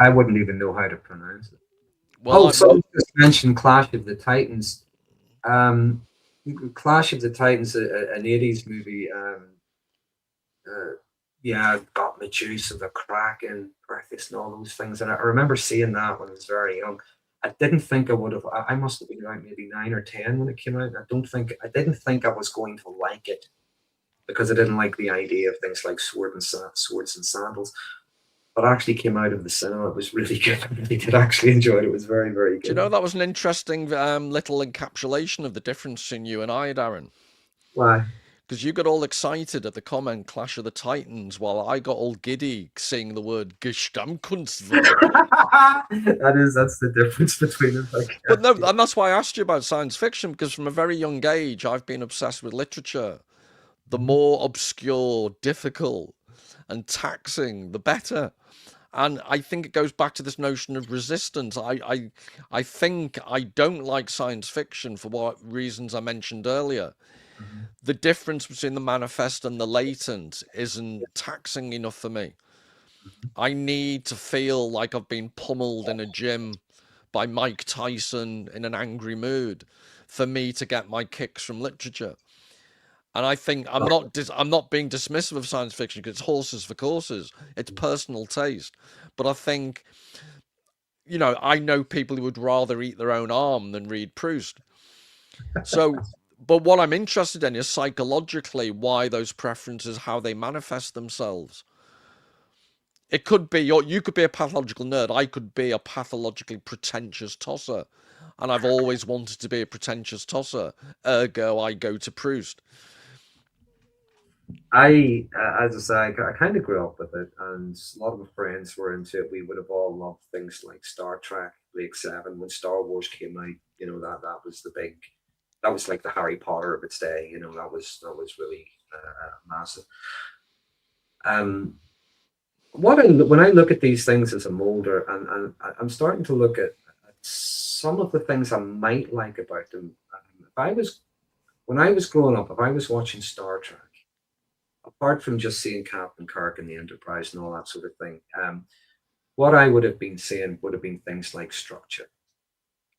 I wouldn't even know how to pronounce it. Well, Oh, someone just mentioned Clash of the Titans. Um, Clash of the Titans, an 80s movie. Uh, yeah, got Medusa, the Kraken, Breakfast, and all those things. And I remember seeing that when I was very young. I didn't think I would have. I must have been like maybe 9 or 10 when it came out. I didn't think I was going to like it because I didn't like the idea of things like swords and sandals. But I actually came out of the cinema. It was really good. I really did actually enjoy it. It was very, very do you know good. that was an interesting little encapsulation of the difference in you and I, Darren? Why? Because you got all excited at the comment Clash of the Titans, while I got all giddy saying the word Gesamtkunstwerk. That's the difference between us, I But no, guess. and that's why I asked you about science fiction, because from a very young age, I've been obsessed with literature. The more obscure, difficult, and taxing, the better. And I think it goes back to this notion of resistance. I think I don't like science fiction for what reasons I mentioned earlier. Mhm. The difference between the manifest and the latent isn't taxing enough for me. I need to feel like I've been pummeled in a gym by Mike Tyson in an angry mood for me to get my kicks from literature. And I think I'm not being dismissive of science fiction because it's horses for courses. It's personal taste. But I think, I know people who would rather eat their own arm than read Proust. So, but what I'm interested in is psychologically why those preferences, how they manifest themselves. It could be you could be a pathological nerd. I could be a pathologically pretentious tosser. And I've always wanted to be a pretentious tosser. Ergo, I go to Proust. As I say, I kind of grew up with it, and a lot of my friends were into it. We would have all loved things like Star Trek, Blake Seven, when Star Wars came out. That was the big, that was like the Harry Potter of its day. That was really massive. Um, when I look at these things as a molder, and I'm starting to look at some of the things I might like about them. If I was When I was growing up, if I was watching Star Trek, apart from just seeing Captain Kirk and the Enterprise and all that sort of thing, what I would have been seeing would have been things like structure.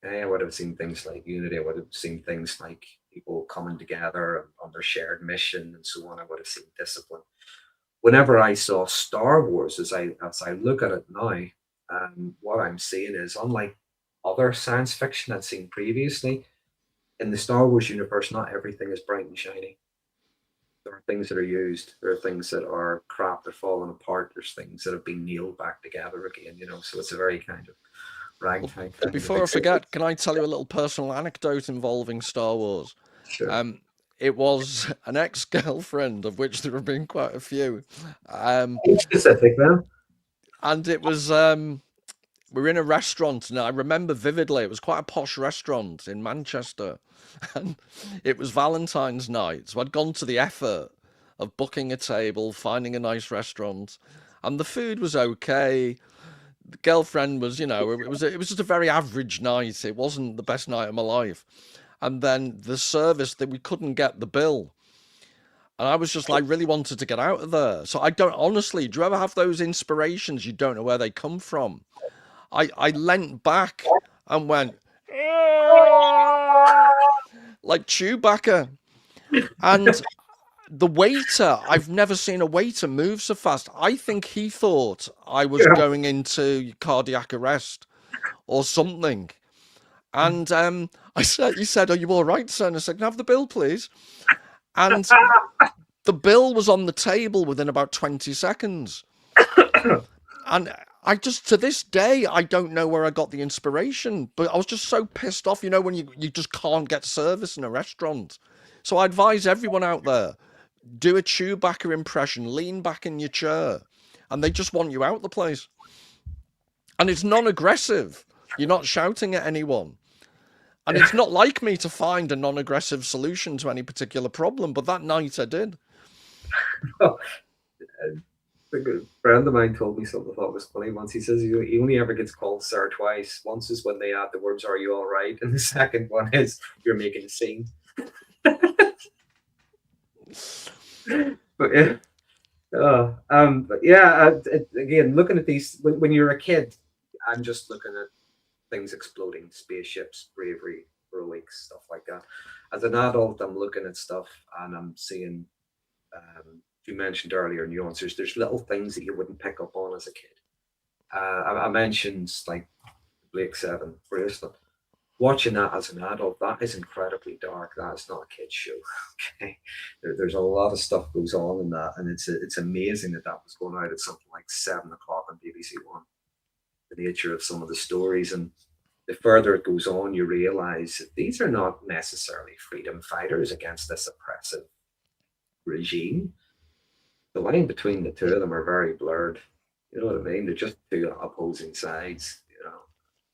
Okay? I would have seen things like unity. I would have seen things like people coming together on their shared mission and so on. I would have seen discipline. Whenever I saw Star Wars, as I look at it now, what I'm seeing is unlike other science fiction I'd seen previously, in the Star Wars universe, not everything is bright and shiny. There are things that are used. There are things that are crap. They're falling apart. There's things that have been nailed back together again. So it's a very kind of Well, ragtag kind of before I experience. forget, can I tell you a little personal anecdote involving Star Wars? Sure. Um, it was an ex-girlfriend, of which there have been quite a few. Um, Be specific then. and it was we were in a restaurant, and I remember vividly. It was quite a posh restaurant in Manchester, and it was Valentine's night. So I'd gone to the effort of booking a table, finding a nice restaurant, and the food was okay. The girlfriend was, it was just a very average night. It wasn't the best night of my life. And then the service that we couldn't get the bill. And I was just like, really wanted to get out of there. So I don't honestly, do you ever have those inspirations? You don't know where they come from. I leant back and went like Chewbacca. And the waiter, I've never seen a waiter move so fast. I think he thought I was Yeah. going into cardiac arrest or something. And he said, "Are you all right, sir?" And I said, "Can I have the bill, please?" And the bill was on the table within about 20 seconds. And I just, to this day, I don't know where I got the inspiration, but I was just so pissed off, when you just can't get service in a restaurant. So I advise everyone out there, do a Chewbacca impression, lean back in your chair, and they just want you out the place. And it's non-aggressive. You're not shouting at anyone. And it's not like me to find a non-aggressive solution to any particular problem, but that night I did. Oh, a good friend of mine told me something I thought was funny once. He says he only ever gets called sir twice. Once is when they add the words "Are you all right?" and the second one is "You're making a scene." But yeah, but yeah. Again, looking at these when you're a kid, I'm just looking at things exploding, spaceships, bravery, heroics, stuff like that. As an adult, I'm looking at stuff and I'm seeing. You mentioned earlier nuances. There's little things that you wouldn't pick up on as a kid. I mentioned like Blake Seven bracelet. Watching that as an adult, that is incredibly dark. That is not a kid's show. Okay, there's a lot of stuff goes on in that, and it's amazing that that was going out at something like 7 o'clock on BBC One. The nature of some of the stories, and the further it goes on, you realize that these are not necessarily freedom fighters against this oppressive regime. The line between the two of them are very blurred. You know what I mean? They're just two opposing sides.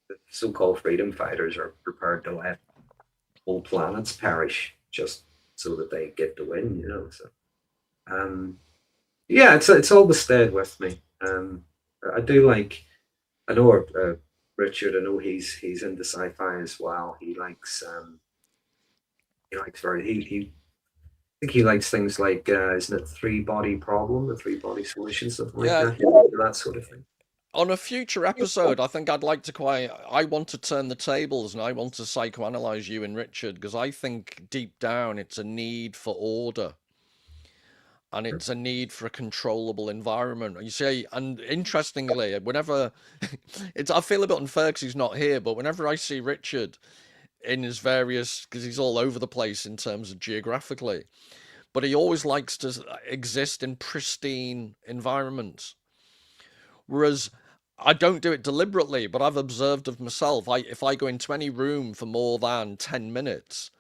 The so-called freedom fighters are prepared to let whole planets perish just so that they get the win. So um, yeah, it's always stayed with me. I do like. I know Richard. I know he's into sci-fi as well. He likes very he I think he likes things like isn't it three body problem, the three body solution, something like Yeah, that. That sort of thing. on a future episode, I think I'd like to I want to turn the tables and I want to psychoanalyze you and Richard because I think deep down it's a need for order and Sure. it's a need for a controllable environment. You see, and interestingly, whenever I feel a bit unfair because he's not here, but whenever I see Richard in his various, because he's all over the place in terms of geographically, but he always likes to exist in pristine environments. Whereas I don't do it deliberately, but I've observed of myself. If I go into any room for more than 10 minutes,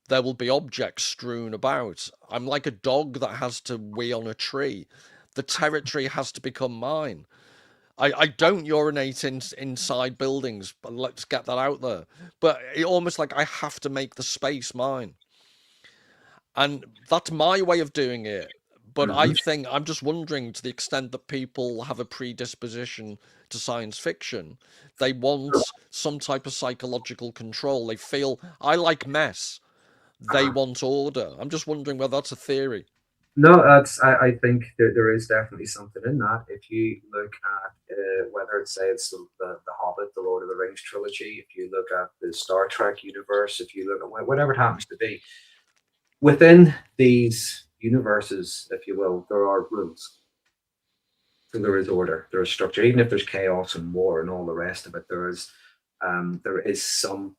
there will be objects strewn about. I'm like a dog that has to wee on a tree. The territory has to become mine. I don't urinate inside buildings, but let's get that out there. But it almost like I have to make the space mine. And that's my way of doing it. But I Mhm. think I'm just wondering to the extent that people have a predisposition to science fiction, they want some type of psychological control. They feel, I like mess, they Uh-huh. want order. I'm just wondering whether that's a theory. No, that's I think there is definitely something in that. If you look at whether it's say it's the Hobbit, the Lord of the Rings trilogy, if you look at the Star Trek universe, if you look at whatever it happens to be, within these universes, if you will, there are rules. So there is order, there is structure. Even if there's chaos and war and all the rest of it, there is some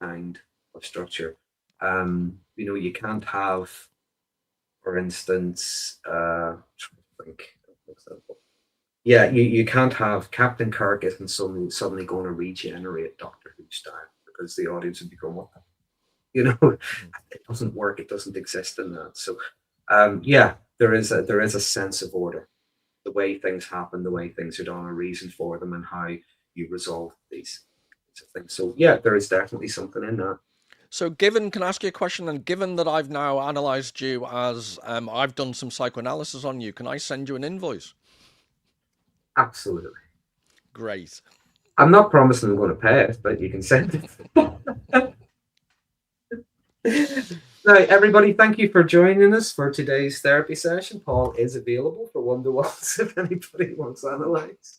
kind of structure. You know, you can't have, for instance, I think, yeah, you can't have Captain Kirk isn't suddenly going to regenerate Doctor Who style because the audience would be going, what the, you know, it doesn't work. It doesn't exist in that. So, yeah, there is a sense of order, the way things happen, the way things are done, a reason for them, and how you resolve these things. So, yeah, there is definitely something in that. So, given, can I ask you a question? And given that I've now analysed you as I've done some psychoanalysis on you, can I send you an invoice? Absolutely. Great. I'm not promising I'm going to pay it, but you can send it. Now, everybody, thank you for joining us for today's therapy session. Paul is available for one-to-ones if anybody wants analyzed.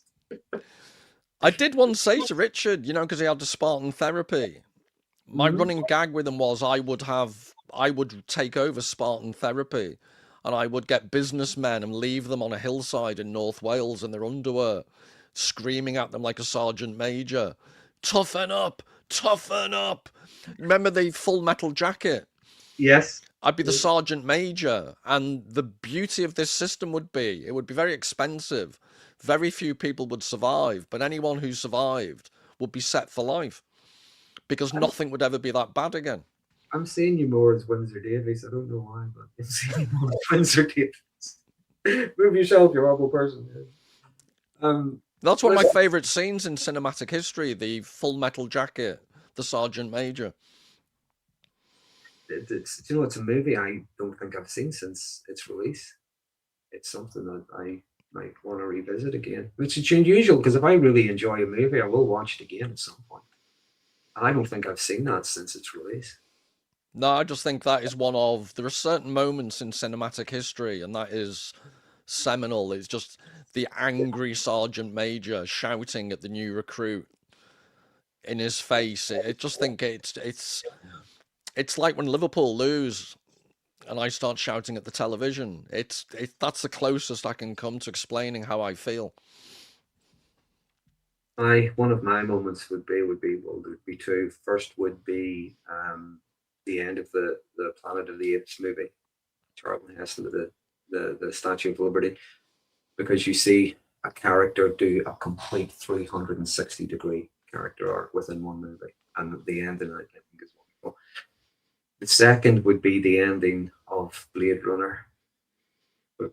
I did once say to Richard, because he had the Spartan therapy, my Mhm. running gag with him was I would take over Spartan therapy and I would get businessmen and leave them on a hillside in North Wales in their underwear, screaming at them like a sergeant major, toughen up, toughen up. Remember the Full Metal Jacket? Yes. I'd be the sergeant major, and the beauty of this system would be it would be very expensive. Very few people would survive, but anyone who survived would be set for life because I'm, nothing would ever be that bad again. I'm seeing you more as Windsor Davies. I don't know why, but I'm seeing you more as Windsor Davies. Move yourself, you horrible person. Um, That's one of my listen, favourite scenes in cinematic history, the Full Metal Jacket, the Sergeant Major. it's a movie I don't think I've seen since its release. It's something that I might want to revisit again, which is unusual because if I really enjoy a movie, I will watch it again at some point. And I don't think I've seen that since its release. No, I just think that is there are certain moments in cinematic history, and that is seminal. It's just the angry Sergeant Major shouting at the new recruit in his face. I just think it's like when Liverpool lose and I start shouting at the television. That's the closest I can come to explaining how I feel. I One of my moments would be well, there'd be two. First would be the end of the Planet of the Apes movie, Charlton Heston with the Statue of Liberty, because you see a character do a complete 360-degree character arc within one movie, and the ending I think is wonderful. The second would be the ending of Blade Runner, with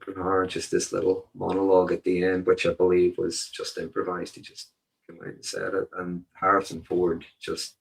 just this little monologue at the end, which I believe was just improvised. He just came out and said it, and Harrison Ford just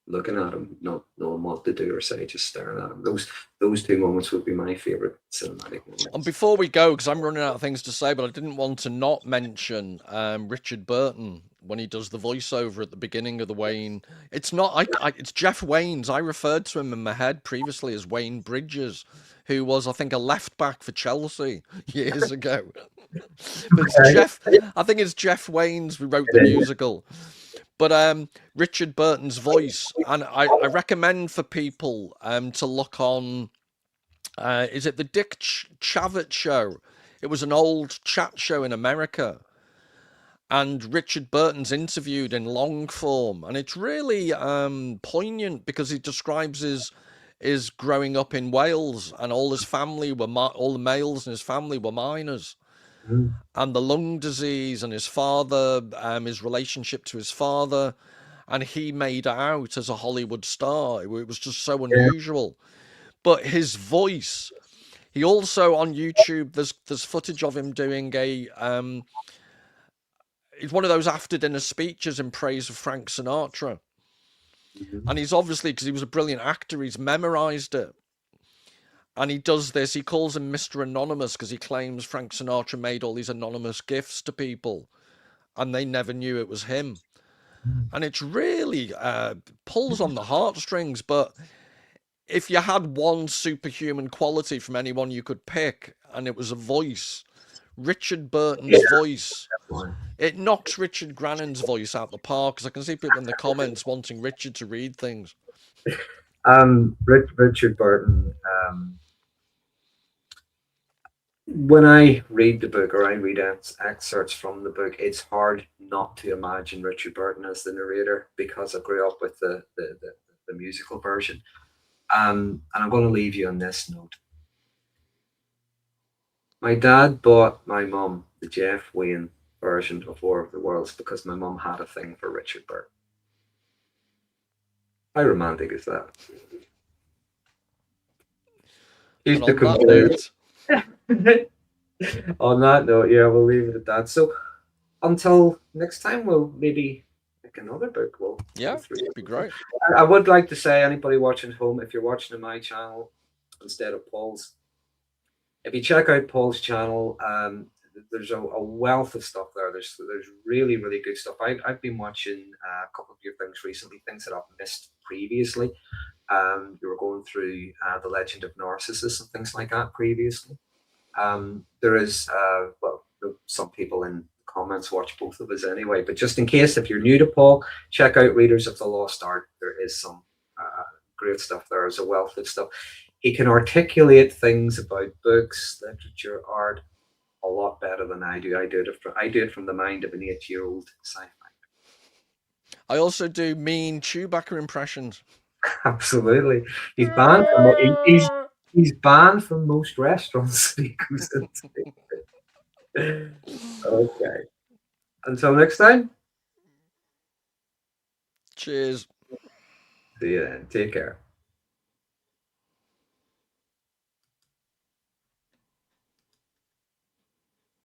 looking at him, not knowing what to do or say, just staring at him. Those two moments would be my favorite cinematic And moments. before we go, because I'm running out of things to say, but I didn't want to not mention Richard Burton when he does the voiceover at the beginning of the Wayne. It's not, it's Jeff Waynes. I referred to him in my head previously as Wayne Bridges, who was, I think, a left back for Chelsea years ago. But it's Okay. I think it's Jeff Waynes who wrote the It is. musical. But Richard Burton's voice, and I recommend for people to look on is it the Dick Chavett show? It was an old chat show in America, and Richard Burton's interviewed in long form, and it's really poignant because he describes his growing up in Wales, and all his family were all the males in his family were miners, Mm. and the lung disease, and his father, his relationship to his father, and he made it out as a Hollywood star. It was just so Yeah. unusual, but his voice. He also on YouTube there's footage of him doing a it's one of those after dinner speeches in praise of Frank Sinatra. Mhm. And he's obviously, because he was a brilliant actor, he's memorized it. And he does this, he calls him Mr. Anonymous because he claims Frank Sinatra made all these anonymous gifts to people and they never knew it was him. And it's really pulls on the heartstrings, but if you had one superhuman quality from anyone you could pick, and it was a voice, Richard Burton's Yeah. voice, it knocks Richard Grannon's voice out the park. Because I can see people in the comments wanting Richard to read things. Richard Burton. When I read the book or I read excerpts from the book, it's hard not to imagine Richard Burton as the narrator because I grew up with the musical version. And I'm going to leave you on this note. My dad bought my mum the Jeff Wayne version of War of the Worlds because my mum had a thing for Richard Burton. How romantic is that? She's And the on that complete. note, On that note, yeah, we'll leave it at that. So until next time, we'll maybe pick another book. We'll yeah, go through be it. great. I would like to say, anybody watching at home, if you're watching on my channel instead of Paul's, if you check out Paul's channel, there's a wealth of stuff there. There's really really good stuff. I've been watching a couple of your things recently, things that I've missed previously. You were going through the Legend of Narcissus and things like that previously. There is well, some people in the comments watch both of us anyway, but just in case, if you're new to Paul, check out Readers of the Lost Art. There is some great stuff there. There's a wealth of stuff. He can articulate things about books, literature, art a lot better than I do. I do it from the mind of an 8-year-old sci-fi. I also do mean Chewbacca impressions. Absolutely, he's banned from he's banned from most restaurants. He goes into. Okay. Until next time. Cheers. See you then. Take care.